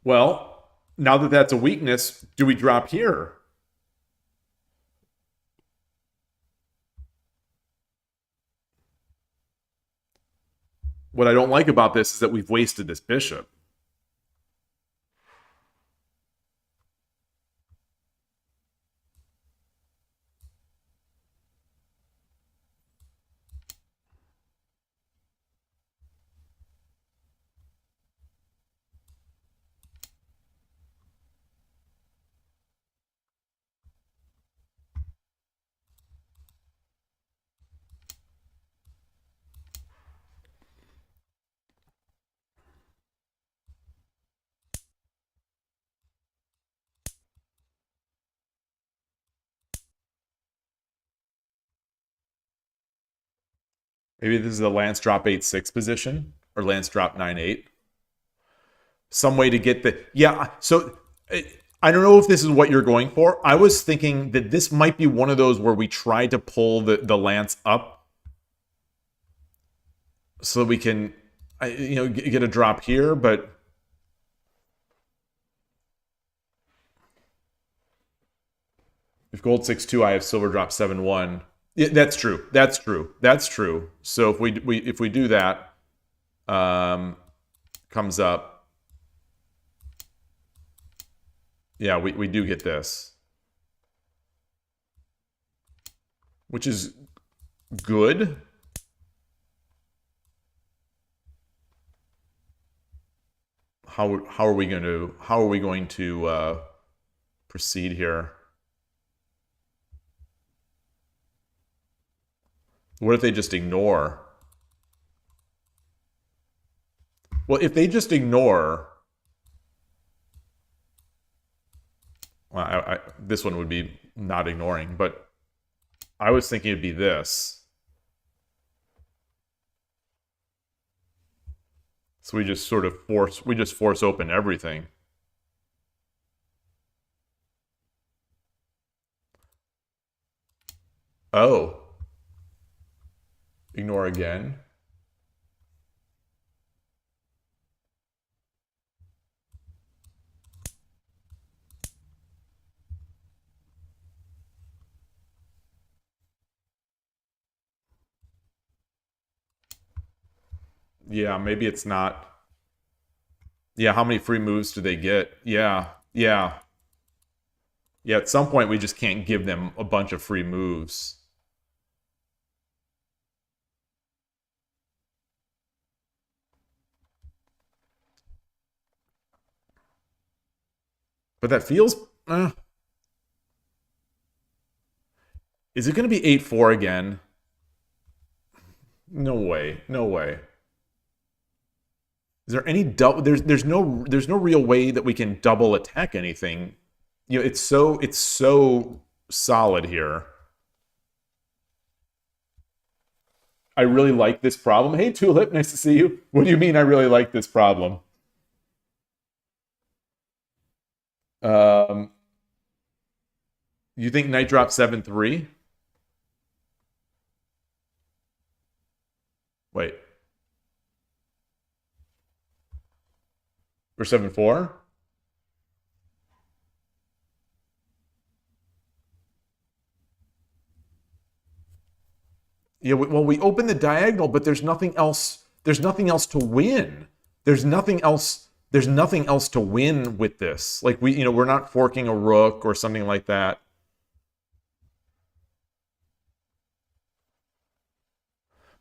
S1: Well, now that that's a weakness, do we drop here? What I don't like about this is that we've wasted this bishop. Maybe this is a Lance drop 8-6 position, or Lance drop 9-8. Some way to get the... Yeah, so I don't know if this is what you're going for. I was thinking that this might be one of those where we try to pull the Lance up so that we can, get a drop here, but... If gold 6-2, I have silver drop 7-1. Yeah, that's true. That's true. That's true. So if we do that, comes up. Yeah, we do get this, which is good. How are we going to proceed here? What if they just ignore? Well, if they just ignore, well, this one would be not ignoring, but I was thinking it'd be this. So we just sort of force open everything. Oh. Ignore again. Yeah, maybe it's not. Yeah, how many free moves do they get? Yeah, yeah. Yeah, at some point we just can't give them a bunch of free moves. But that feels... Is it going to be 8-4 again? No way. No way. Is there any double? There's no real way that we can double attack anything. It's so solid here. I really like this problem. Hey, Tulip, nice to see you. What do you mean I really like this problem? You think Knight drop 7-3? Wait. Or 7-4? Yeah, well, we open the diagonal, but there's nothing else. There's nothing else to win. There's nothing else to win with this. Like we're not forking a rook or something like that.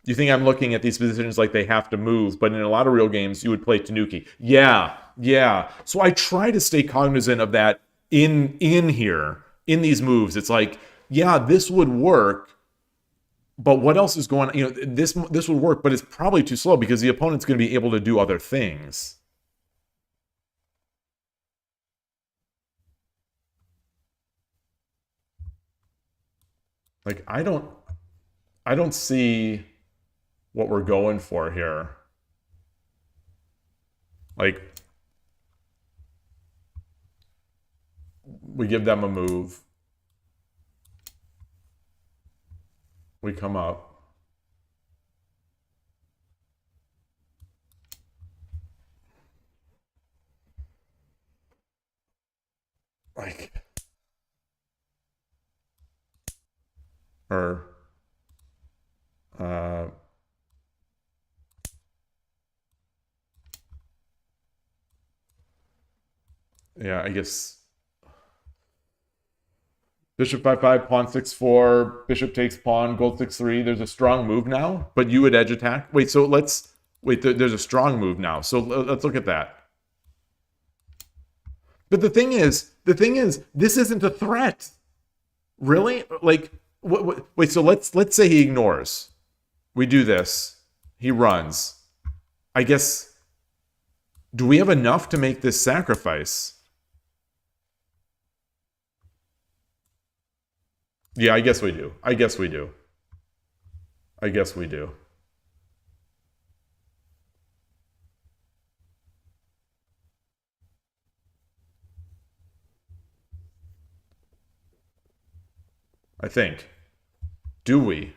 S1: You think I'm looking at these positions like they have to move, but in a lot of real games, you would play Tanuki. Yeah, yeah. So I try to stay cognizant of that in here, in these moves. It's like, yeah, this would work, but what else is going on? This would work, but it's probably too slow because the opponent's going to be able to do other things. Like, I don't see what we're going for here. Like, we give them a move. We come up. Like, or yeah, I guess bishop 5-5, pawn 6-4, bishop takes pawn, gold 6-3. There's a strong move now, but you would edge attack. Wait, so there's a strong move now. So let's look at that. But the thing is, this isn't a threat. Really? Like, wait, so let's say he ignores. We do this. He runs. I guess, do we have enough to make this sacrifice? Yeah, I guess we do. I guess we do. I think. Do we?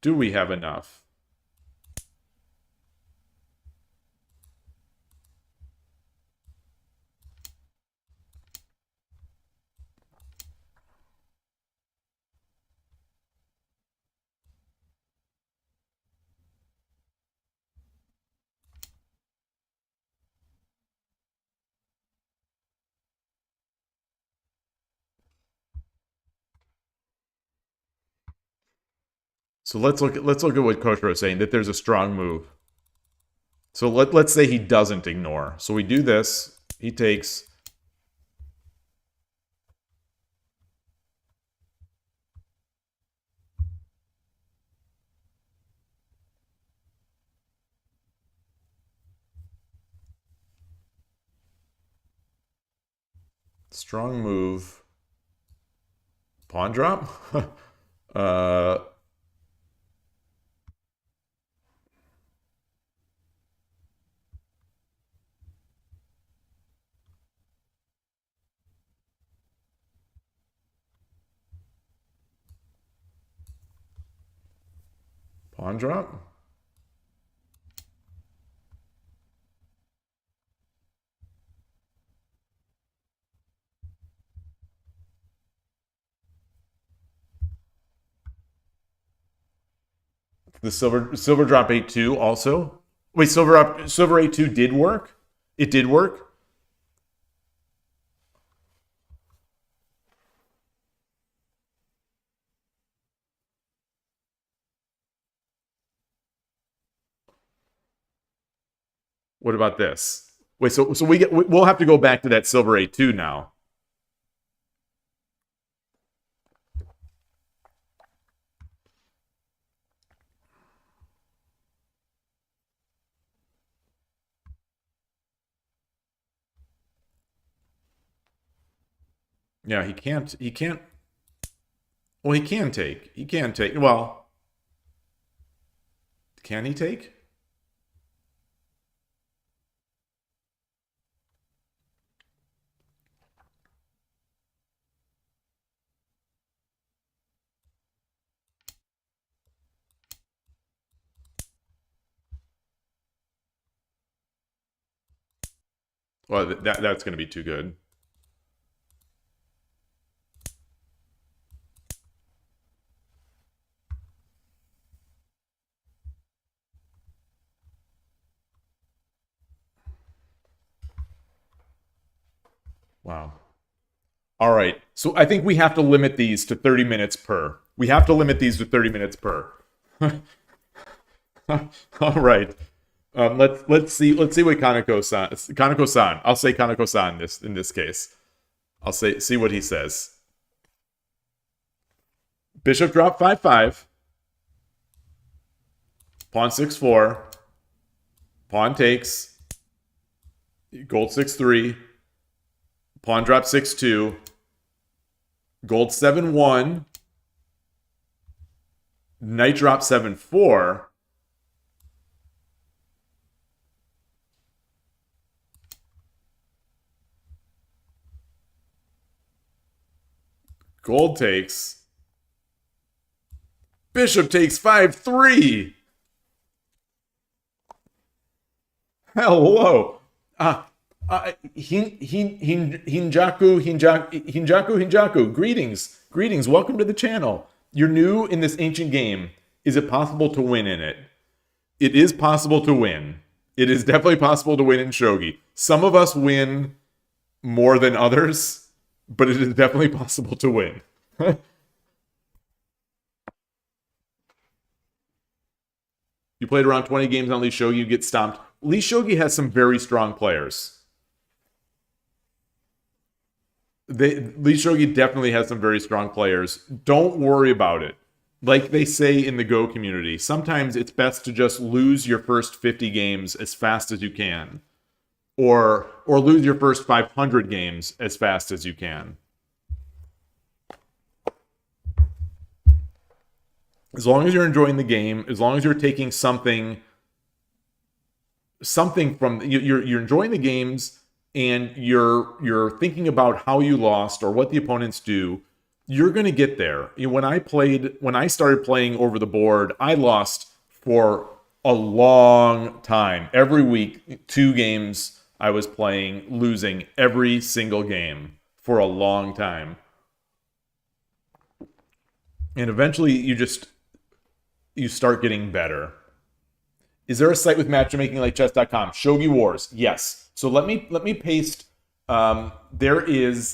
S1: Do we have enough? So let's look at what Koshiro is saying, that there's a strong move. So let's say he doesn't ignore. So we do this. He takes. Strong move. Pawn drop? Pawn drop? The silver drop 8-2 also? Wait, silver 8-2 did work? It did work? What about this? Wait, so we'll have to go back to that silver 8-2 now. Yeah, he can't. Well, he can take. He can take. Well, can he take? Well, that's going to be too good. Wow. All right. So I think we have to limit these to 30 minutes per. We have to limit these to 30 minutes per. All right. Let's see what Kaneko-san. I'll say Kaneko-san in this case. I'll see what he says. Bishop drop 5-5. Pawn 6-4. Pawn takes. Gold 6-3. Pawn drop 6-2. Gold 7-1. Knight drop 7-4. Gold takes. Bishop takes 5-3. Hello. Hinjaku. Greetings. Welcome to the channel. You're new in this ancient game. Is it possible to win in it? It is possible to win. It is definitely possible to win in Shogi. Some of us win more than others, but it is definitely possible to win. You played around 20 games on Lee Shogi, you get stomped. Lee Shogi has some very strong players. Lee Shogi definitely has some very strong players. Don't worry about it. Like they say in the Go community, sometimes it's best to just lose your first 50 games as fast as you can. Or lose your first 500 games as fast as you can. As long as you're enjoying the game, as long as you're taking something something from you're enjoying the games and you're thinking about how you lost or what the opponents do, you're going to get there. When I started playing over the board, I lost for a long time. Every week, 2 games I was playing, losing every single game for a long time. And eventually you start getting better. Is there a site with matchmaking like chess.com? Shogi Wars. Yes. So let me paste. There is.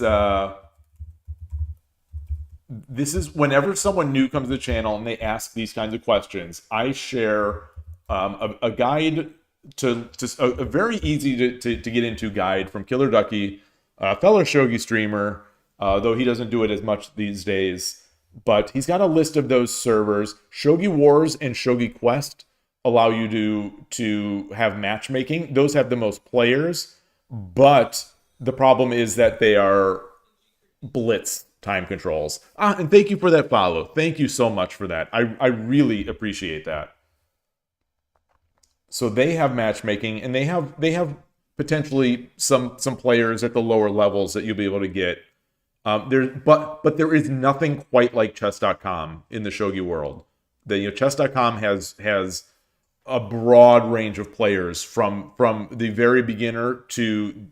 S1: This is whenever someone new comes to the channel and they ask these kinds of questions, I share a guide to a very easy to get into guide from Killer Ducky, a fellow Shogi streamer, though he doesn't do it as much these days. But he's got a list of those servers. Shogi Wars and Shogi Quest allow you to have matchmaking. Those have the most players, but the problem is that they are blitz time controls. And thank you for that follow. Thank you so much for that. I really appreciate that. So they have matchmaking, and they have potentially some players at the lower levels that you'll be able to get. But there is nothing quite like chess.com in the Shogi world. Chess.com has a broad range of players from the very beginner to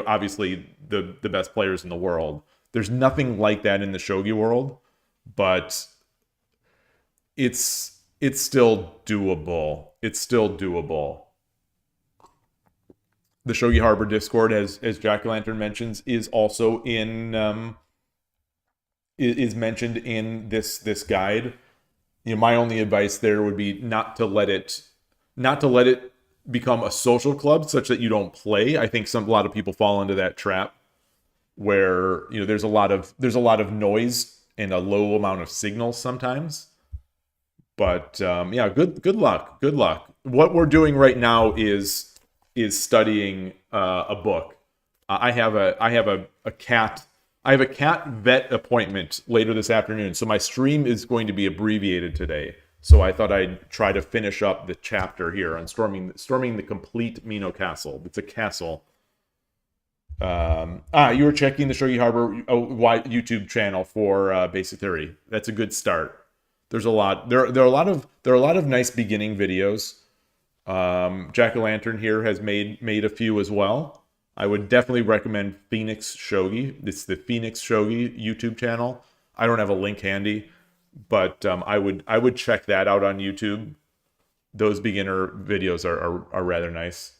S1: obviously the best players in the world. There's nothing like that in the Shogi world, but it's still doable. It's still doable. The Shogi Harbor Discord, as Jack-O-Lantern mentions, is also in is mentioned in this guide. My only advice there would be not to let it become a social club such that you don't play. I think a lot of people fall into that trap where there's a lot of noise and a low amount of signal sometimes. But yeah, good luck. Good luck. What we're doing right now is studying a book. I have a cat vet appointment later this afternoon, so my stream is going to be abbreviated today. So I thought I'd try to finish up the chapter here on storming the complete Mino Castle. It's a castle. You were checking the Shogi Harbor YouTube channel for Basic Theory. That's a good start. There's a lot. There are a lot of nice beginning videos. Jack-O-Lantern here has made a few as well. I would definitely recommend Phoenix Shogi. It's the Phoenix Shogi YouTube channel. I don't have a link handy, but I would check that out on YouTube. Those beginner videos are rather nice.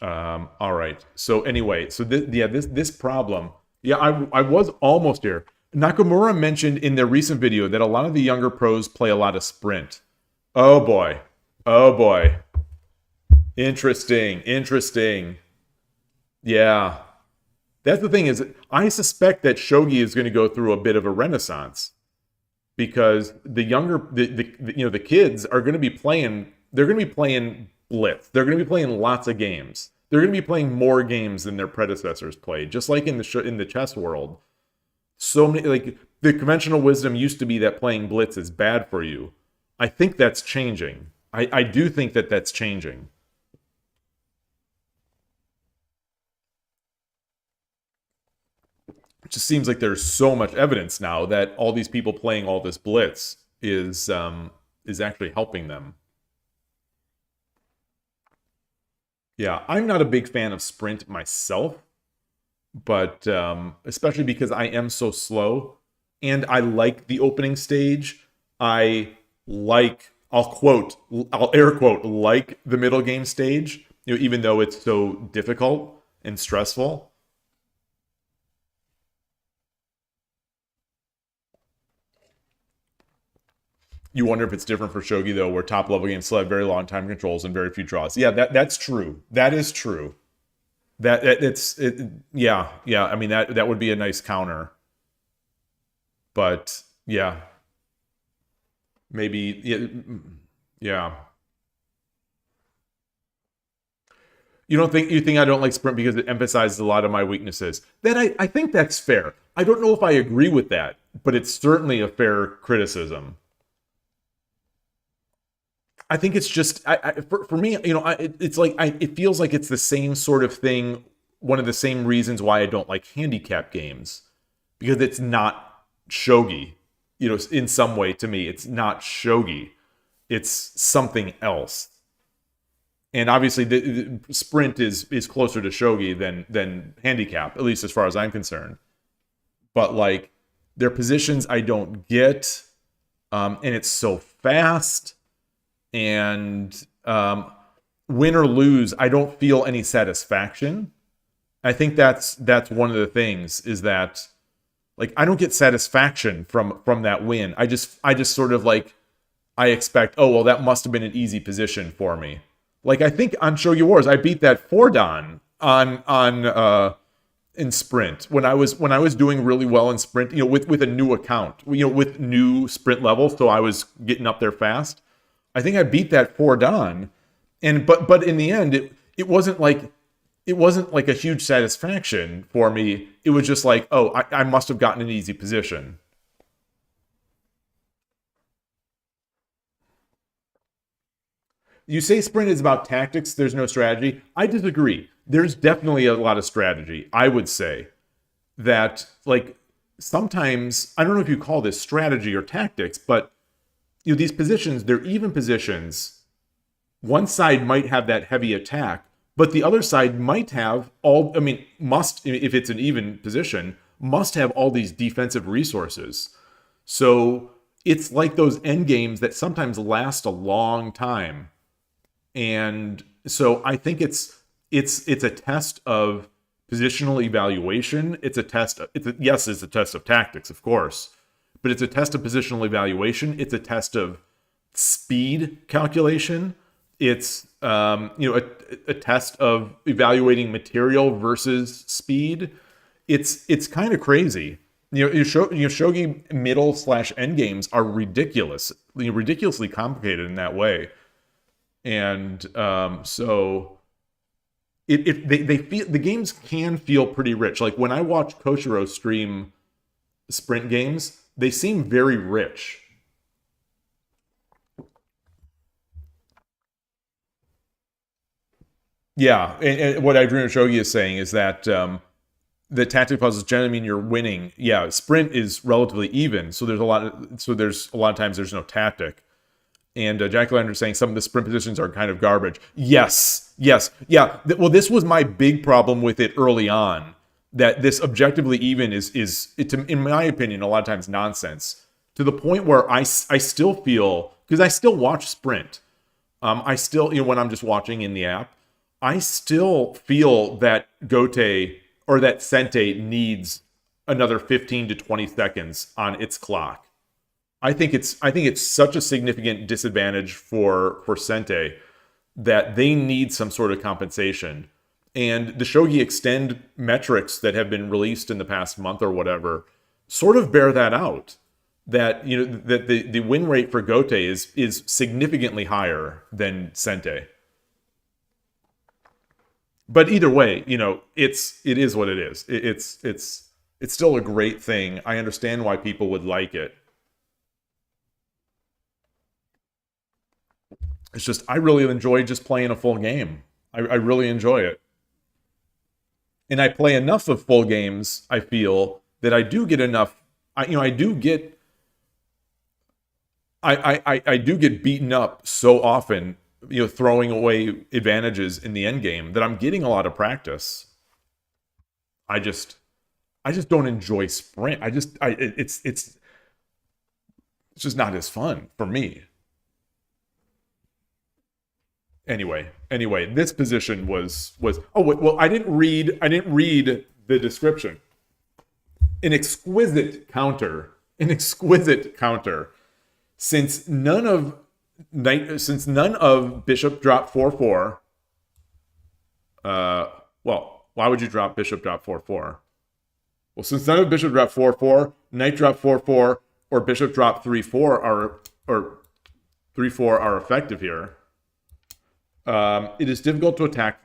S1: All right. So anyway, this problem. Yeah, I was almost here. Nakamura mentioned in their recent video that a lot of the younger pros play a lot of sprint. Oh boy. Oh boy. Interesting. Yeah. That's the thing, is I suspect that Shogi is going to go through a bit of a renaissance, because the kids are going to be playing, they're going to be playing blitz. They're going to be playing lots of games. They're going to be playing more games than their predecessors played, just like in the chess world. So many, like, the conventional wisdom used to be that playing blitz is bad for you. I think that's changing. I do think that that's changing. It just seems like there's so much evidence now that all these people playing all this blitz is actually helping them. Yeah, I'm not a big fan of sprint myself, but especially because I am so slow, and I like the opening stage. I'll air quote, like the middle game stage, even though it's so difficult and stressful. You wonder if it's different for Shogi, though, where top-level games still have very long time controls and very few draws. Yeah, that's true. That is true. Yeah. I mean, that would be a nice counter. But, yeah. Maybe, yeah. You think I don't like sprint because it emphasizes a lot of my weaknesses? I think that's fair. I don't know if I agree with that, but it's certainly a fair criticism. I think it's just for me, it's like it feels like it's the same sort of thing. One of the same reasons why I don't like handicap games, because it's not shogi. In some way, to me, it's not shogi. It's something else. And obviously, the sprint is closer to shogi than handicap, at least as far as I'm concerned. But like, their positions I don't get, and it's so fast. And win or lose, I don't feel any satisfaction. I think that's one of the things, is that like I don't get satisfaction from that win. I just sort of like, I expect, oh well, that must have been an easy position for me. Like I think on Shogi Wars, I beat that 4-dan on in sprint when I was doing really well in sprint. With a new account, with new sprint levels, so I was getting up there fast. I think I beat that 4-dan, and but in the end, it wasn't like a huge satisfaction for me. It was just like, oh, I must have gotten an easy position. You say sprint is about tactics, there's no strategy. I disagree. There's definitely a lot of strategy. I would say that, like, sometimes, I don't know if you call this strategy or tactics, but these positions, they're even positions. One side might have that heavy attack, but the other side might have must, if it's an even position, must have all these defensive resources. So it's like those end games that sometimes last a long time. And so I think it's a test of positional evaluation. It's a test of tactics, of course, but it's a test of positional evaluation. It's a test of speed calculation. It's a test of evaluating material versus speed. It's kind of crazy. Shogi middle/end games are ridiculously complicated in that way. And so they feel, the games can feel pretty rich. Like when I watch Koshiro stream sprint games, they seem very rich. Yeah, and what I Dream of Shogi is saying is that the tactic puzzles generally mean you're winning. Yeah, sprint is relatively even, so there's a lot of times there's no tactic. And Jack Lander is saying some of the sprint positions are kind of garbage. Yes, yeah. Well, this was my big problem with it early on. That this objectively even is in my opinion, a lot of times nonsense. To the point where I still feel, because I still watch sprint. I still, when I'm just watching in the app, I still feel that Gote or that Sente needs another 15 to 20 seconds on its clock. I think it's such a significant disadvantage for Sente that they need some sort of compensation. And the Shogi Extend metrics that have been released in the past month or whatever sort of bear that out. That that the win rate for Gote is significantly higher than Sente. But either way, it is what it is. It's still a great thing. I understand why people would like it. It's just, I really enjoy just playing a full game. I really enjoy it. And I play enough of full games, I feel, that I do get enough. I do get beaten up so often, throwing away advantages in the end game, that I'm getting a lot of practice. I just don't enjoy sprint. It's just not as fun for me. Anyway, this position was oh well, I didn't read the description. An exquisite counter. Since none of bishop drop 4/4. Well, why would you drop bishop drop 4/4? Well, since none of bishop drop 4/4, knight drop 4/4, or bishop drop 3/4 are effective here. It is difficult to attack.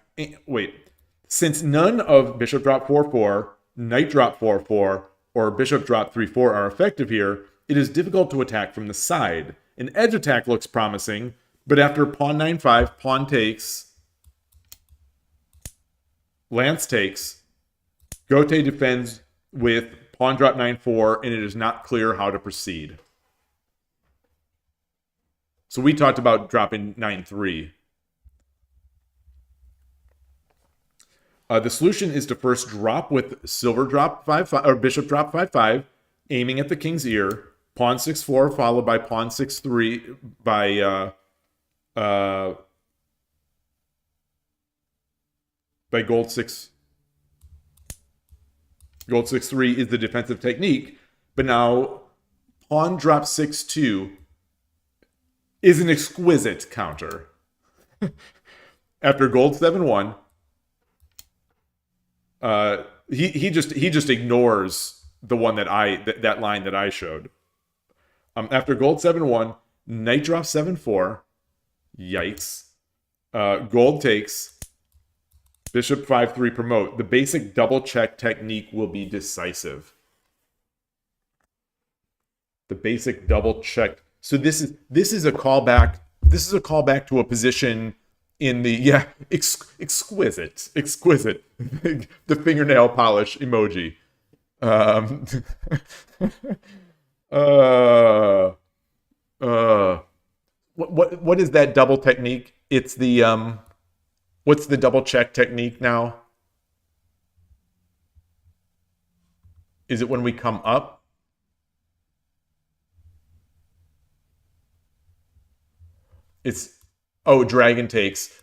S1: Since none of bishop drop 4/4, knight drop 4/4, or bishop drop 3/4 are effective here, it is difficult to attack from the side. An edge attack looks promising, But after pawn 9-5, pawn takes, lance takes, Gote defends with pawn drop 9-4, and it is not clear how to proceed. So we talked about dropping 9-3. The solution is to first drop with silver drop 5-5 or bishop drop 5-5, aiming at the king's ear. Pawn 6-4 followed by pawn 6-3 by gold 6. Gold 6-3 is the defensive technique, but now pawn drop 6-2 is an exquisite counter. After gold 7-1. He just ignores the one that line that I showed. After gold 7-1, knight drop 7-4. Yikes. Gold takes. Bishop 5-3 promote. The basic double check technique will be decisive. The basic double check. So this is a callback. This is a callback to a position in the exquisite the fingernail polish emoji. What is that double technique? It's the what's the double check technique now? Is it when we come up? It's dragon takes.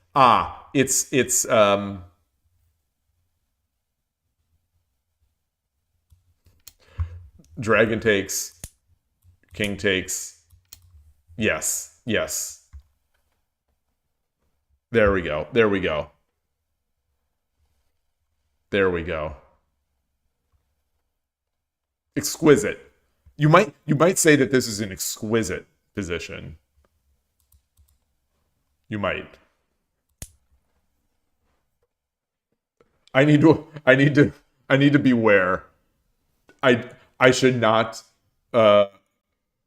S1: It's dragon takes, king takes. Yes. There we go. Exquisite. You might say that this is an exquisite position. You might. I need to beware. I should not. I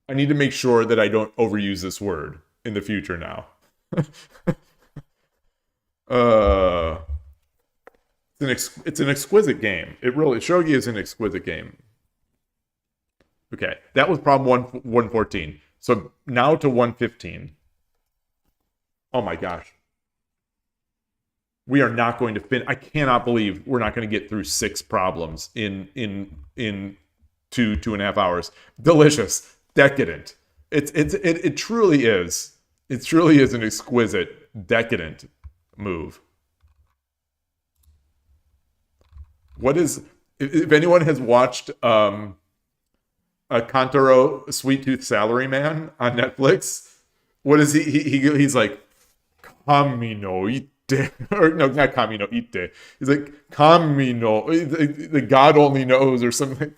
S1: need to make sure that I don't overuse this word in the future now. It's an exquisite game. Shogi is an exquisite game. Okay, that was problem 114. So now to 115. Oh my gosh. We are not going to I cannot believe we're not going to get through 6 problems in 2.5 hours. Delicious. Decadent. It truly is. It truly is an exquisite, decadent move. What is, if anyone has watched a Kantaro Sweet Tooth Salaryman on Netflix, what is he's like, Kamino ite, or no, not Kamino ite. He's like, Kamino, the God only knows, or something.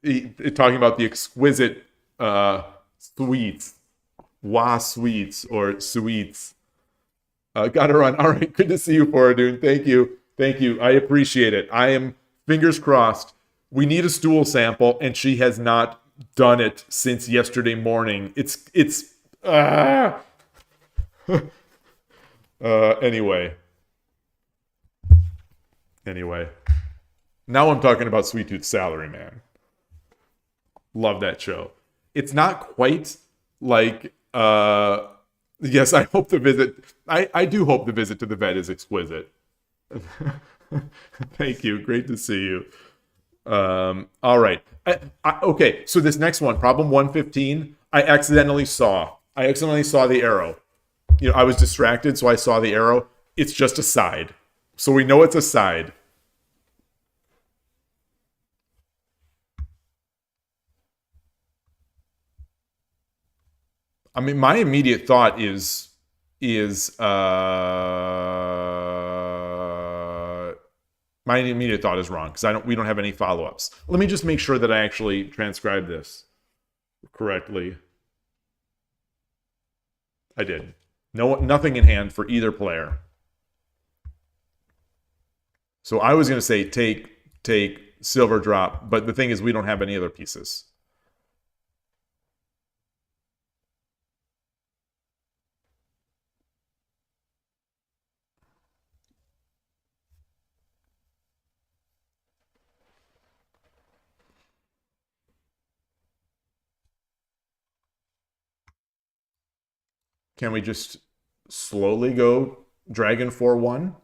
S1: Talking about the exquisite sweets, sweets, or sweets. Got to run. All right, good to see you, Foradun. Thank you. I appreciate it. I am fingers crossed. We need a stool sample, and she has not done it since yesterday morning. Anyway. Now I'm talking about Sweet Tooth Salaryman. Love that show. It's not quite like, yes, I hope the visit, I do hope the visit to the vet is exquisite. Thank you. Great to see you. All right. Okay, so this next one, problem 115, I accidentally saw the arrow. I was distracted, so I saw the arrow. It's just a side. So we know it's a side. I mean, my immediate thought is wrong because we don't have any follow-ups. Let me just make sure that I actually transcribed this correctly. I did. Nothing in hand for either player. So I was going to say take silver drop, but the thing is we don't have any other pieces. Can we just slowly go Dragon 4-1?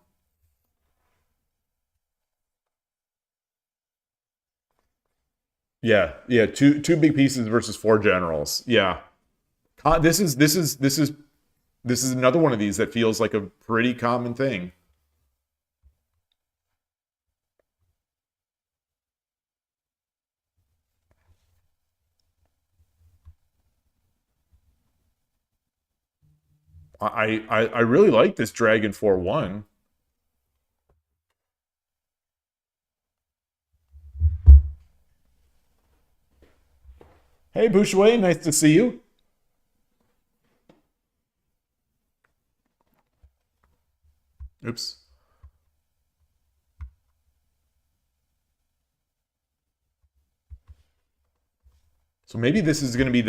S1: Yeah, yeah, two big pieces versus 4 generals. Yeah. This is another one of these that feels like a pretty common thing. I really like this Dragon 4-1. Hey, Bouchouet, nice to see you. Oops. So maybe this is going to be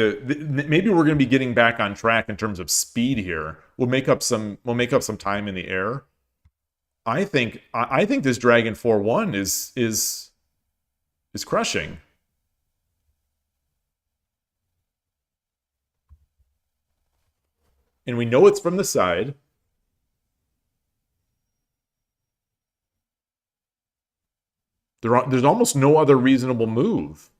S1: maybe we're going to be getting back on track in terms of speed here. We'll make up some time in the air. I think this Dragon 4-1 is crushing. And we know it's from the side. There's almost no other reasonable move.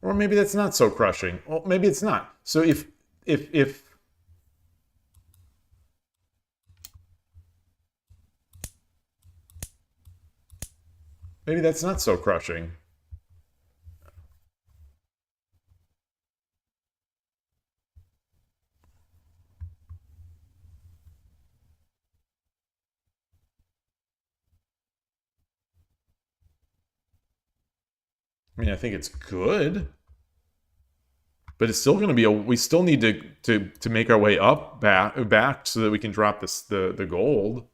S1: Or maybe that's not so crushing. Well, maybe it's not. So if maybe that's not so crushing. I mean, I think it's good, but it's still going to be we still need to make our way up back so that we can drop the gold.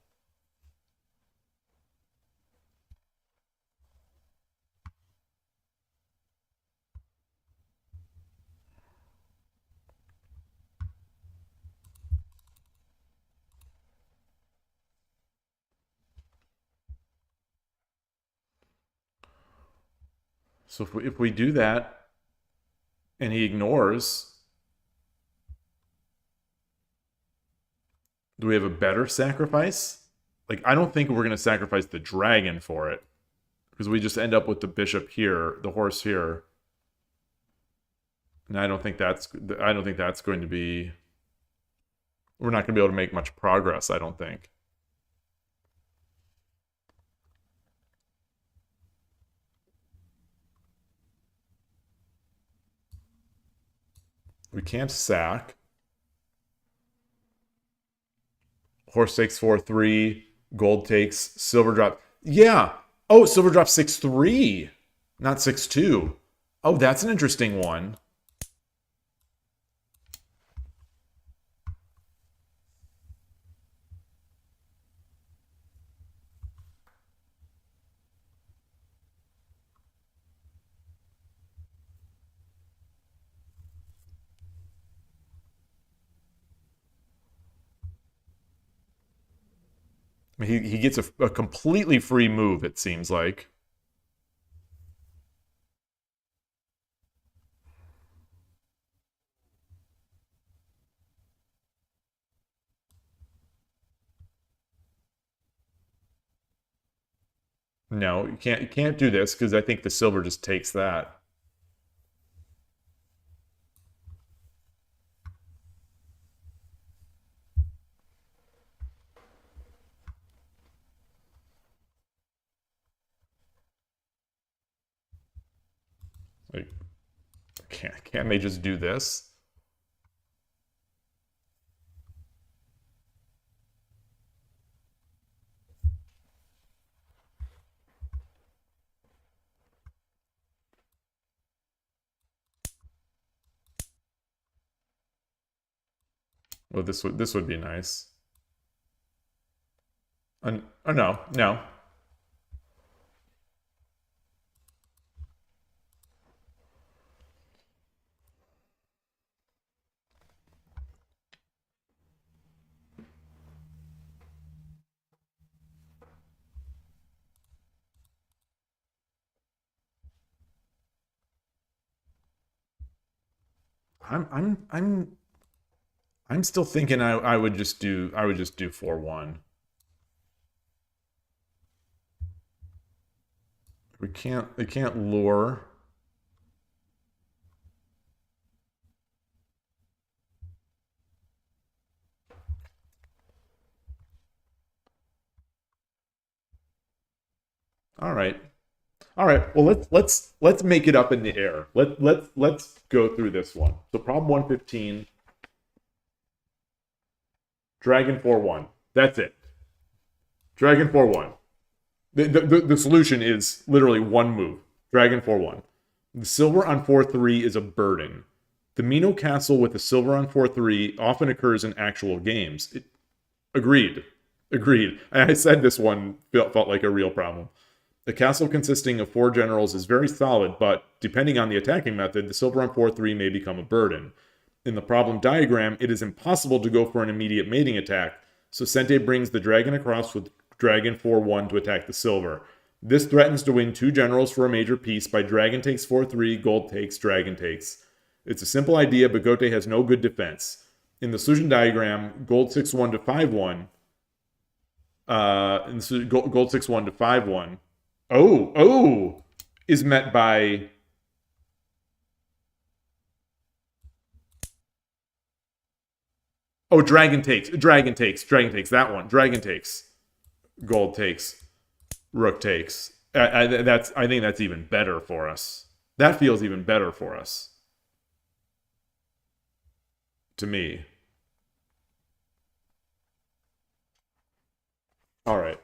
S1: So if we do that and he ignores, do we have a better sacrifice? Like, I don't think we're going to sacrifice the dragon for it, because we just end up with the bishop here, the horse here. And I don't think that's going to be, we're not going to be able to make much progress, I don't think. We can't sack. Horse takes 4-3. Gold takes. Silver drop. Yeah. Oh, silver drop 6-3, not 6-2. Oh, that's an interesting one. I mean, he gets a completely free move, it seems like. No, you can't do this because I think the silver just takes that. Like, can't they just do this? Well, this would be nice. Oh, no, no. I'm I'm I'm I'm still thinking I would just do 4-1. We can't lure. All right. All right. Well, let's make it up in the air. Let's go through this one. So problem 115, Dragon 4-1. That's it. Dragon 4-1. The solution is literally one move. Dragon 4-1. The silver on 4-3 is a burden. The Mino Castle with the silver on 4-3 often occurs in actual games. Agreed. Agreed. I said this one felt like a real problem. The castle consisting of 4 generals is very solid, but depending on the attacking method, the silver on 4-3 may become a burden. In the problem diagram, it is impossible to go for an immediate mating attack, so Sente brings the dragon across with dragon 4-1 to attack the silver. This threatens to win 2 generals for a major piece by dragon takes 4-3, gold takes, dragon takes. It's a simple idea, but Gote has no good defense. In the solution diagram, gold 6-1 to 5-1, gold 6-1 to 5-1, is met by dragon takes, that one. Dragon takes, gold takes, rook takes. I think that's even better for us. That feels even better for us. To me. All right.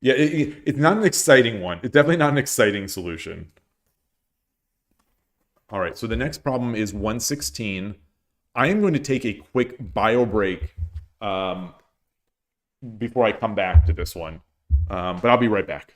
S1: Yeah, it's not an exciting one. It's definitely not an exciting solution. All right, so the next problem is 116. I am going to take a quick bio break before I come back to this one, but I'll be right back.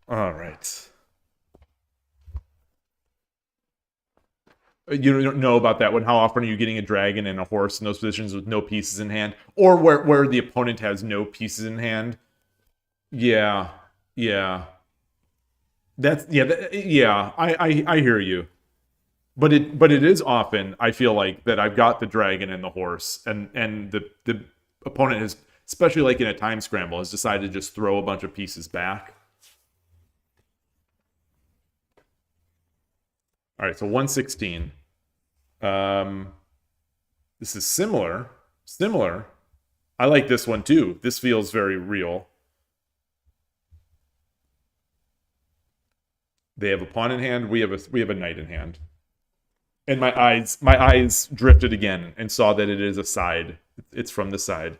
S1: All right. You don't know about that one. How often are you getting a dragon and a horse in those positions with no pieces in hand? Or where the opponent has no pieces in hand? Yeah. Yeah. I hear you. But it is often, I feel like, that I've got the dragon and the horse, and the opponent has, especially like in a time scramble, has decided to just throw a bunch of pieces back. All right, so 116. This is similar. Similar. I like this one too. This feels very real. They have a pawn in hand. We have a knight in hand. And my eyes drifted again and saw that it is a side. It's from the side.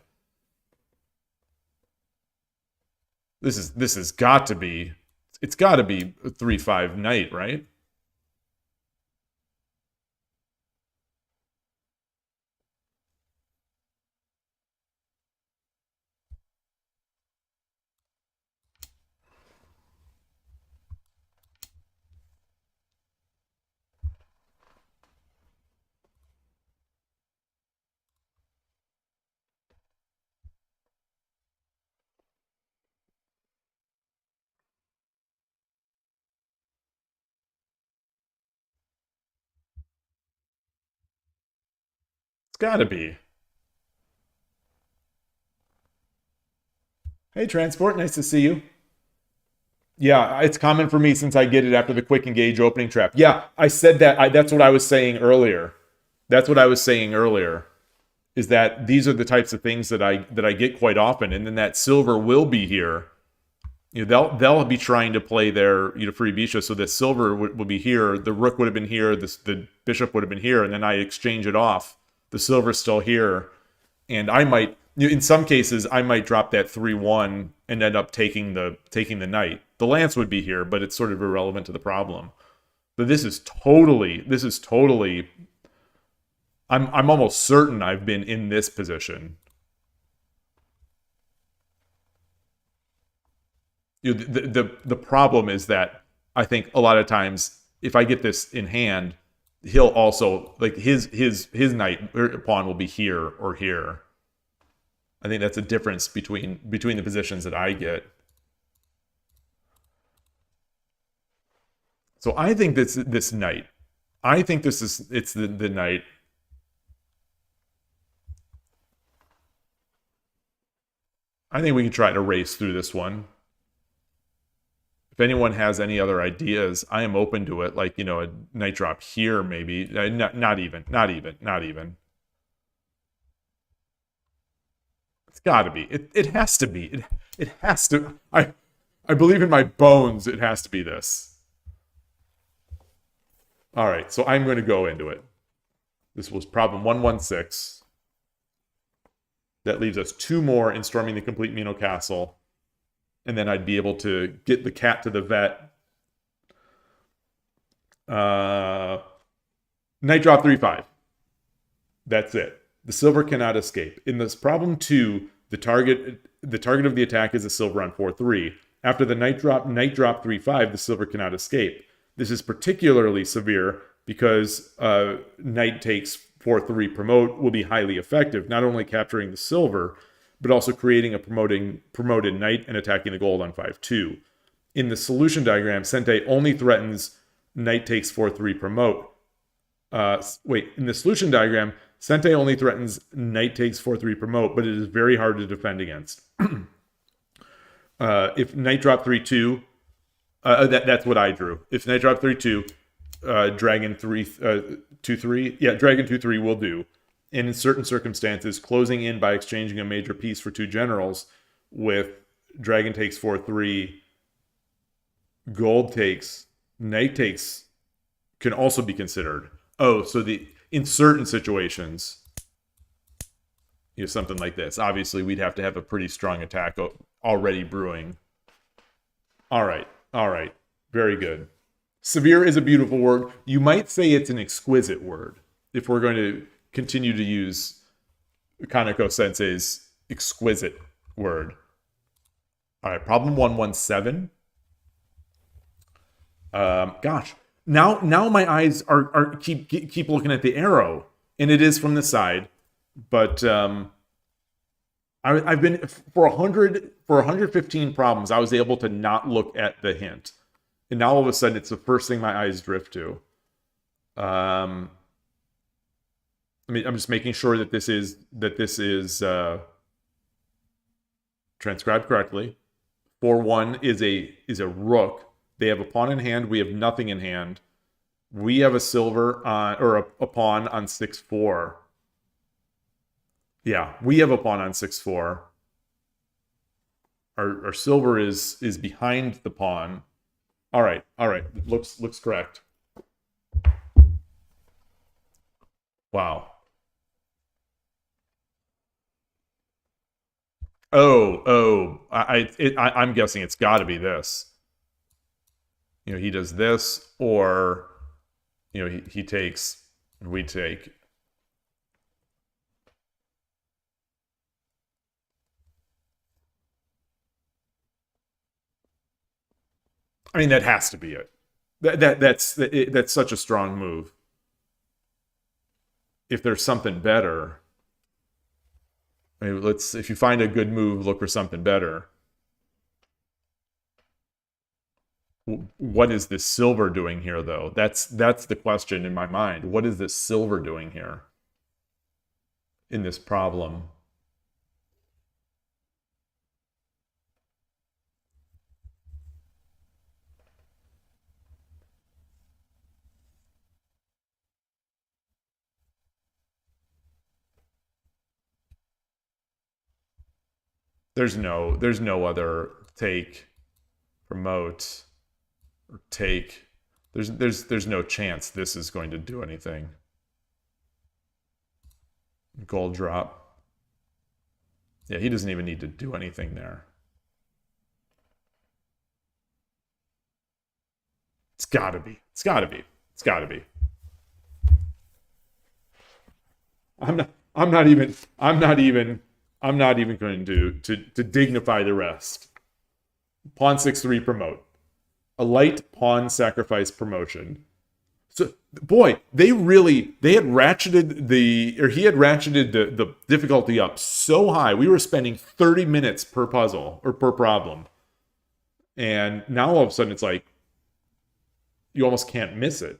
S1: This has got to be, it's got to be a 3-5 knight, right? It's got to be. Hey, Transport, nice to see you. Yeah, it's common for me since I get it after the quick engage opening trap. Yeah, I said that. That's what I was saying earlier. That's what I was saying earlier. Is that these are the types of things that I get quite often, and then that silver will be here. You know, they'll be trying to play their free bishop, so the silver will be here. The rook would have been here. The bishop would have been here, and then I exchange it off. The silver's still here, and I might. In some cases, I might drop that 3-1 and end up taking the knight. The lance would be here, but it's sort of irrelevant to the problem. But this is totally. I'm almost certain I've been in this position. The problem is that I think a lot of times if I get this in hand, he'll also like his knight or pawn will be here or here. I think that's a difference between the positions that I get. So I think this knight. I think it's the knight. I think we can try to race through this one. If anyone has any other ideas, I am open to it. Like, a knight drop here, maybe. Not even. It's got to be. It has to be. It has to. I believe in my bones it has to be this. All right, so I'm going to go into it. This was problem 116. That leaves us 2 more in storming the complete Mino Castle. And then I'd be able to get the cat to the vet. Knight drop 3-5. That's it. The silver cannot escape. In this problem 2, the target of the attack is a silver on 4-3. After the knight drop 3-5, the silver cannot escape. This is particularly severe because knight takes 4-3 promote will be highly effective, not only capturing the silver, but also creating a promoted knight and attacking the gold on 5-2. In the solution diagram, Sente only threatens knight takes 4-3 promote. In the solution diagram, Sente only threatens knight takes 4-3 promote, but it is very hard to defend against. If knight drop 3-2, that's what I drew. If knight drop 3-2, dragon 2-3, yeah, dragon 2-3 will do. And in certain circumstances, closing in by exchanging a major piece for 2 generals with dragon takes 4-3, gold takes, knight takes can also be considered. Oh, so in certain situations, something like this. Obviously, we'd have to have a pretty strong attack already brewing. All right. Very good. Severe is a beautiful word. You might say it's an exquisite word if we're going to continue to use Kaneko Sensei's exquisite word. All right, problem 117. Gosh, now my eyes are keep looking at the arrow, and it is from the side, but I've been for 115 problems. I was able to not look at the hint, and now all of a sudden it's the first thing my eyes drift to. I'm just making sure that this is transcribed correctly. 4-1 is a rook. They have a pawn in hand. We have nothing in hand. We have a silver or a pawn on 6-4. Yeah, we have a pawn on 6-4. Our silver is behind the pawn. All right. Looks correct. Wow. I'm guessing it's got to be this. You know, he does this, or you know, he takes, and we take. I mean, that has to be it. That's such a strong move. If there's something better, maybe let's. If you find a good move, look for something better. What is this silver doing here, though? That's the question in my mind. What is this silver doing here in this problem? There's no other take, promote, or take. There's no chance this is going to do anything. Gold drop. Yeah, he doesn't even need to do anything there. It's gotta be. It's gotta be. It's gotta be. I'm not even going to dignify the rest. Pawn 6-3 promote. A light pawn sacrifice promotion. So boy, they had ratcheted he had ratcheted the difficulty up so high. We were spending 30 minutes per puzzle or per problem. And now all of a sudden it's like you almost can't miss it.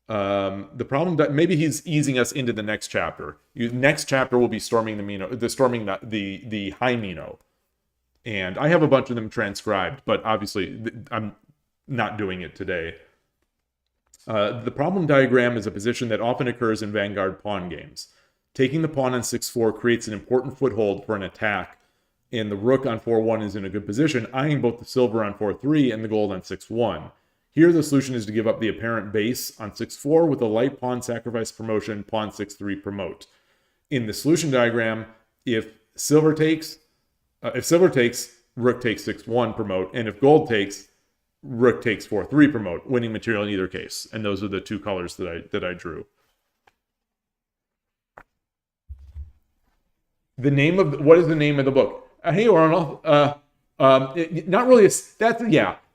S1: The problem that maybe he's easing us into the next chapter. Next chapter will be storming the high Mino, and I have a bunch of them transcribed, but obviously I'm not doing it today. The problem diagram is a position that often occurs in Vanguard pawn games. Taking the pawn on 6-4 creates an important foothold for an attack, and the rook on 4-1 is in a good position, eyeing both the silver on 4-3 and the gold on 6-1. Here, the solution is to give up the apparent base on 6-4 with a light pawn sacrifice promotion, pawn 6-3 promote. In the solution diagram, if silver takes, rook takes 6-1 promote, and if gold takes, rook takes 4-3 promote, winning material in either case. And those are the two colors that I drew. What is the name of the book? Hey, Arnold. Not really.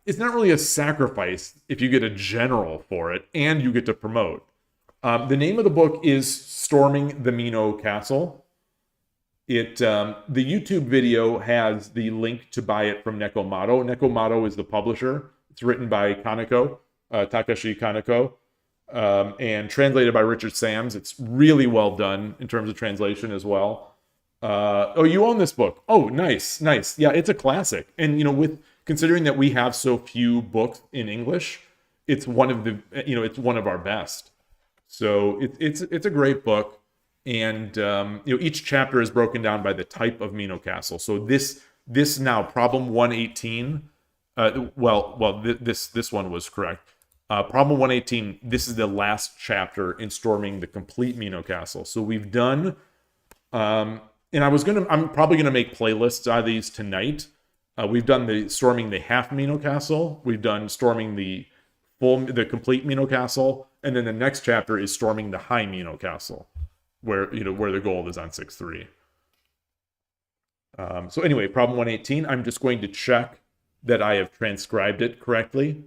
S1: It's not really a sacrifice if you get a general for it and you get to promote. The name of the book is Storming the Mino Castle. The YouTube video has the link to buy it from Nekomado. Nekomado is the publisher. It's written by Takashi Kaneko, and translated by Richard Sams. It's really well done in terms of translation as well. You own this book. Oh, nice. Yeah, it's a classic. And, considering that we have so few books in English, it's one of our best. So it's a great book. And, each chapter is broken down by the type of Mino Castle. So this now, problem 118, this one was correct. Problem 118, this is the last chapter in storming the complete Mino Castle. So we've done, and I'm probably gonna make playlists out of these tonight. We've done the storming the half Mino Castle. We've done storming the complete Mino Castle, and then the next chapter is storming the high Mino Castle, where the gold is on 6-3. So anyway, problem 118. I'm just going to check that I have transcribed it correctly.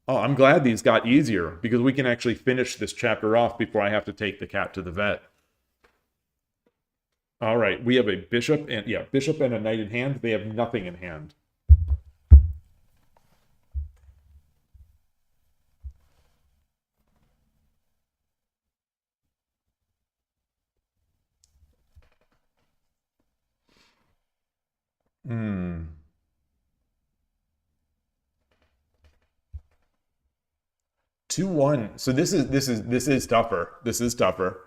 S1: Oh, I'm glad these got easier because we can actually finish this chapter off before I have to take the cat to the vet. All right, we have a bishop and a knight in hand. They have nothing in hand. Hmm. 2-1. So this is tougher. This is tougher.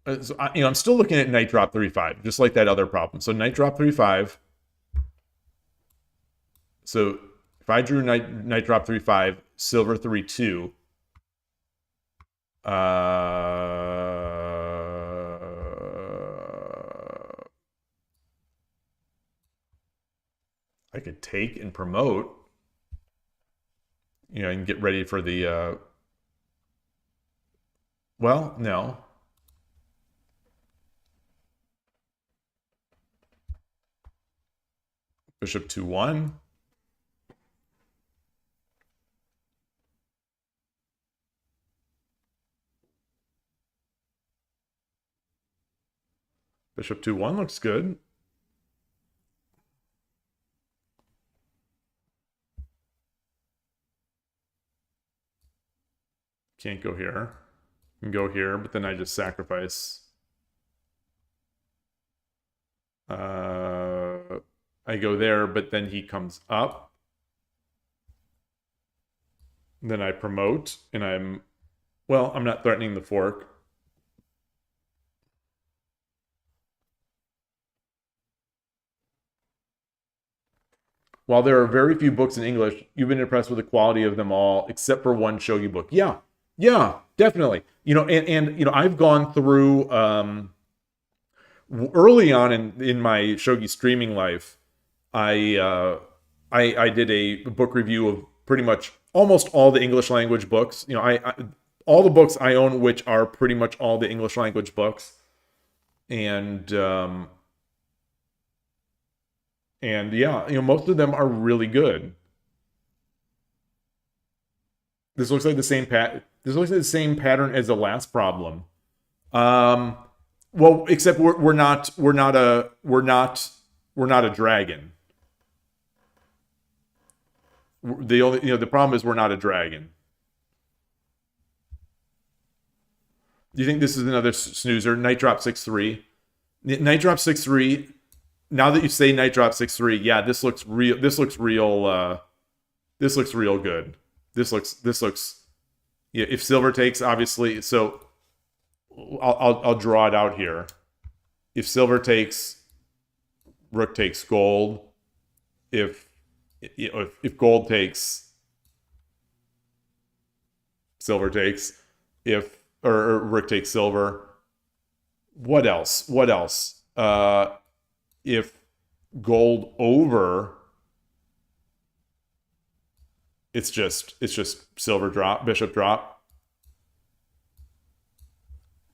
S1: So I'm still looking at knight drop 3-5, just like that other problem. So knight drop 3-5. So if I drew knight drop 3-5, silver 3-2. I could take and promote, and get ready for the, well, no. Bishop 2-1. Bishop 2-1 looks good. Can't go here. Can go here, but then I just sacrifice. I go there, but then he comes up. Then I promote, and I'm not threatening the fork. While there are very few books in English, you've been impressed with the quality of them all, except for one shogi book. Yeah, definitely. And I've gone through early on in my shogi streaming life. I did a book review of pretty much almost all the English language books. All the books I own, which are pretty much all the English language books, and yeah, most of them are really good. This looks like the same This looks like the same pattern as the last problem. Well, except we're not a dragon. The problem is we're not a dragon. Do you think this is another snoozer? Knight drop 6-3. Knight drop 6-3. Now that you say knight drop 6-3, yeah, this looks real. This looks real. This looks real good. This looks. Yeah, if silver takes, obviously. So I'll draw it out here. If silver takes, rook takes gold. If gold takes, silver takes. Or rook takes silver. What else? If gold over, it's just silver drop, bishop drop,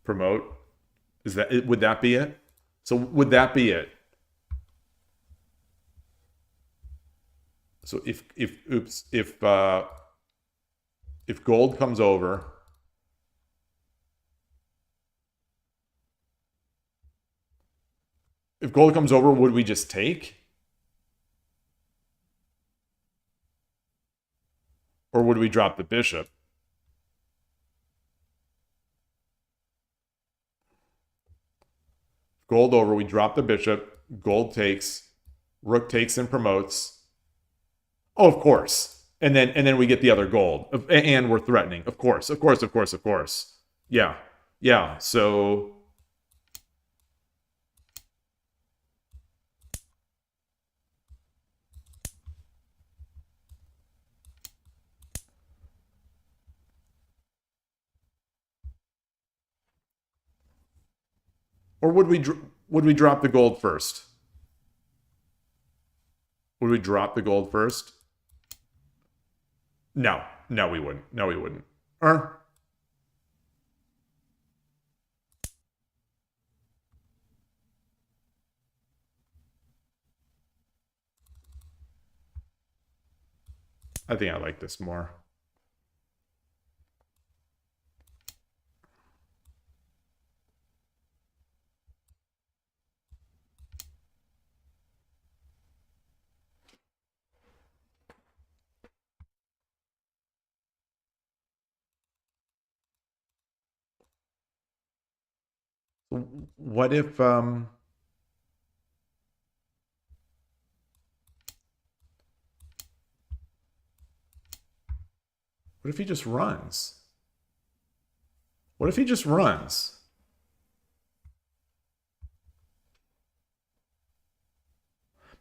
S1: promote. Would that be it? So would that be it? So if gold comes over, would we just take? Or would we drop the bishop? Gold over, we drop the bishop. Gold takes. Rook takes and promotes. Oh, of course. And then we get the other gold. And we're threatening. Of course. Yeah. So or would we drop the gold first? Would we drop the gold first? No, we wouldn't. I think I like this more. What if what if he just runs? What if he just runs?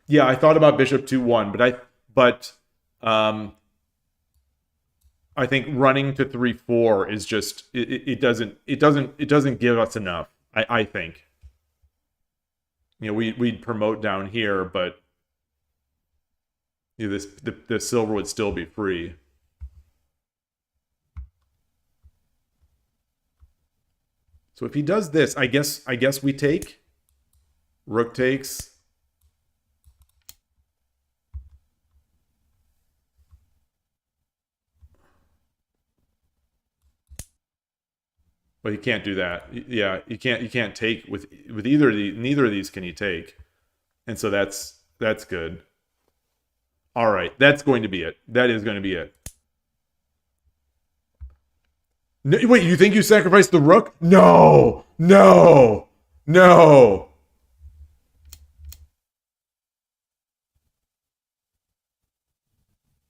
S1: Yeah, I thought about bishop 2-1, but I think running to 3-4 is just it doesn't give us enough. I think. You know, we'd promote down here, but you know, the silver would still be free. So if he does this, I guess we take. Rook takes. But he can't do that. Yeah, you can't take with either of these. Neither of these can you take, and so that's good. All right, that's going to be it. That is going to be it. No, wait, you think you sacrificed the rook? No, no, no.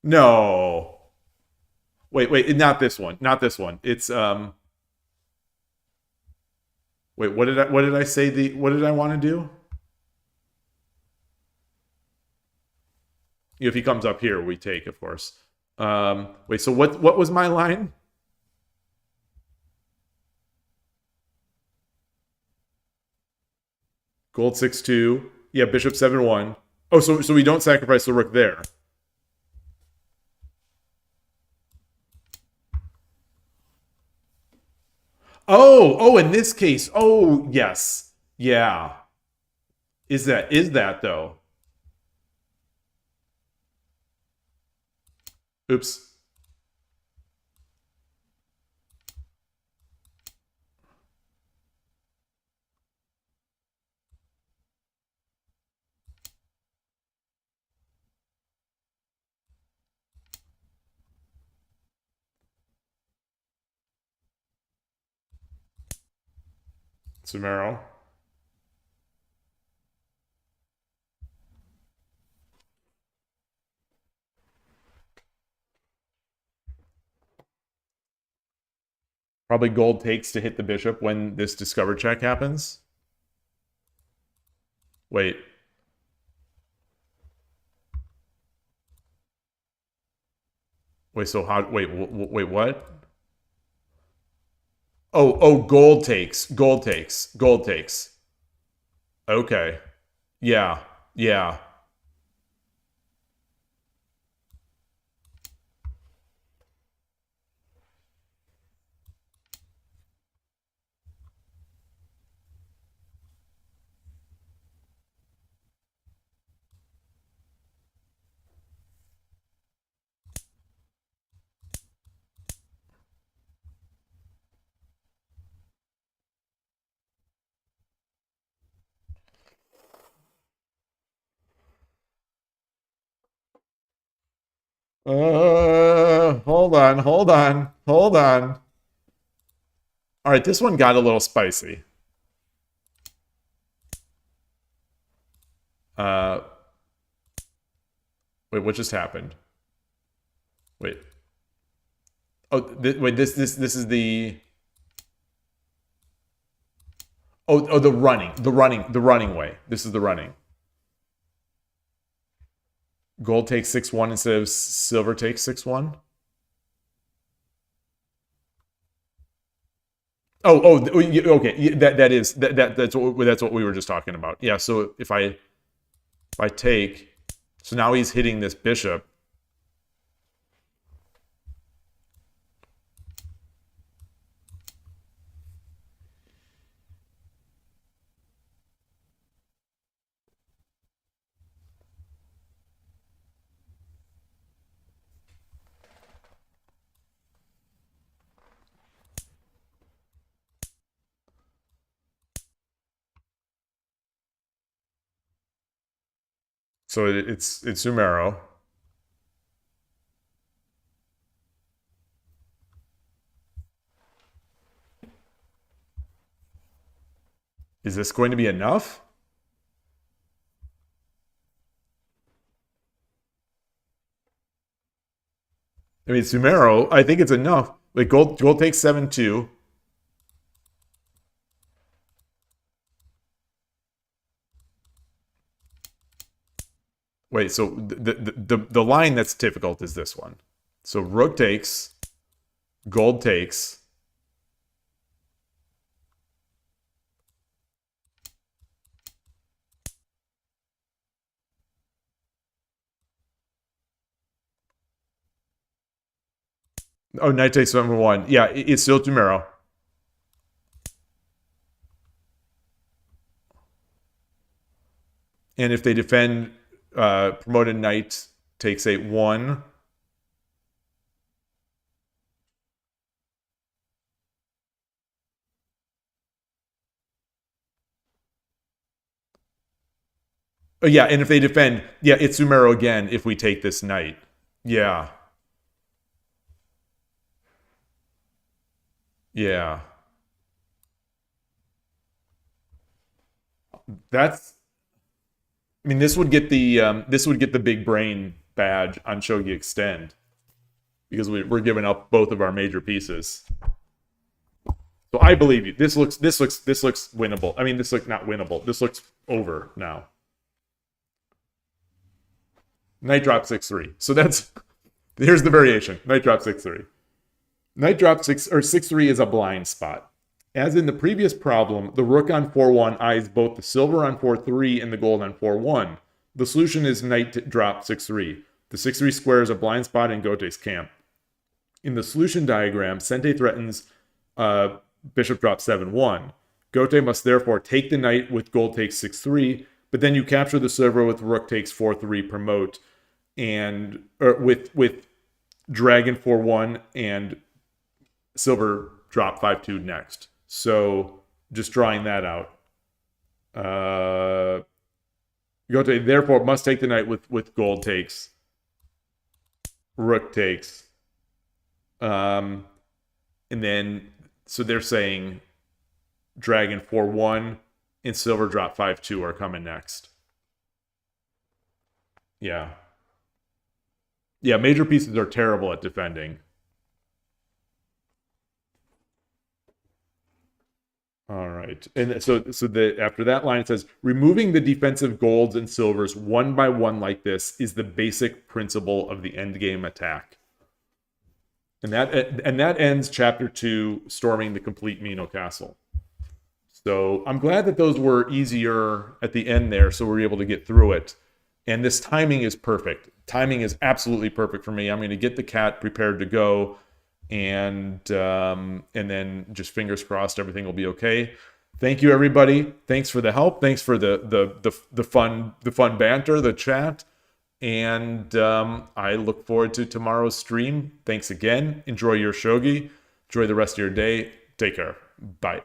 S1: No. Wait, not this one. Not this one. It's Wait, what did I say what did I want to do? If he comes up here, we take, of course. Wait, so what was my line? Gold 6-2. Yeah, bishop 7-1. Oh, so we don't sacrifice the rook there. Oh, in this case. Oh, yes. Yeah. Is that though? Oops. Sumero. Probably gold takes to hit the bishop when this discover check happens. Wait. Wait, so how... Wait, what? Oh, gold takes. Gold takes. Gold takes. Okay. Yeah. Yeah. Hold on. All right, this one got a little spicy. Wait, what just happened? Wait. Oh, wait, this is the... Oh, the running way. This is the running. Gold takes 6-1 instead of silver takes 6-1. Okay. That's what we were just talking about. Yeah. So if I take, so now he's hitting this bishop. So it's Sumero. Is this going to be enough? I mean, Sumero, I think it's enough. Like gold takes 7-2. Wait, so the line that's difficult is this one. So rook takes, gold takes. Oh, knight takes number one. Yeah, it's still Tumero. And if they defend, promoted knight takes 8-1. Oh, yeah, and if they defend, yeah, it's Sumero again if we take this knight. Yeah. Yeah. That's I mean this would get the big brain badge on Shogi Extend because we're giving up both of our major pieces. So I believe you. This looks winnable. I mean, this looks not winnable. This looks over now. Knight drop 6-3. So that's here's the variation. Knight drop 6-3. Knight drop 6-3 is a blind spot. As in the previous problem, the rook on 4-1 eyes both the silver on 4-3 and the gold on 4-1. The solution is knight drop 6-3. The 6-3 square is a blind spot in Gote's camp. In the solution diagram, Sente threatens bishop drop 7-1. Gote must therefore take the knight with gold takes 6-3, but then you capture the silver with rook takes 4-3 promote, and with dragon 4-1 and silver drop 5-2 next. So just drawing that out. Gote therefore must take the knight with gold takes, rook takes, and then so they're saying dragon 4-1 and silver drop 5-2 are coming next. Yeah. Yeah, major pieces are terrible at defending. All right. And so after that line, it says, removing the defensive golds and silvers one by one like this is the basic principle of the endgame attack. And that ends chapter 2, storming the complete Mino Castle. So I'm glad that those were easier at the end there, so we're able to get through it. And this timing is perfect. Timing is absolutely perfect for me. I'm going to get the cat prepared to go, and then just fingers crossed everything will be okay. Thank you, everybody. Thanks for the help. Thanks for the fun banter, the chat. And I look forward to tomorrow's stream. Thanks again. Enjoy your shogi. Enjoy the rest of your day. Take care. Bye.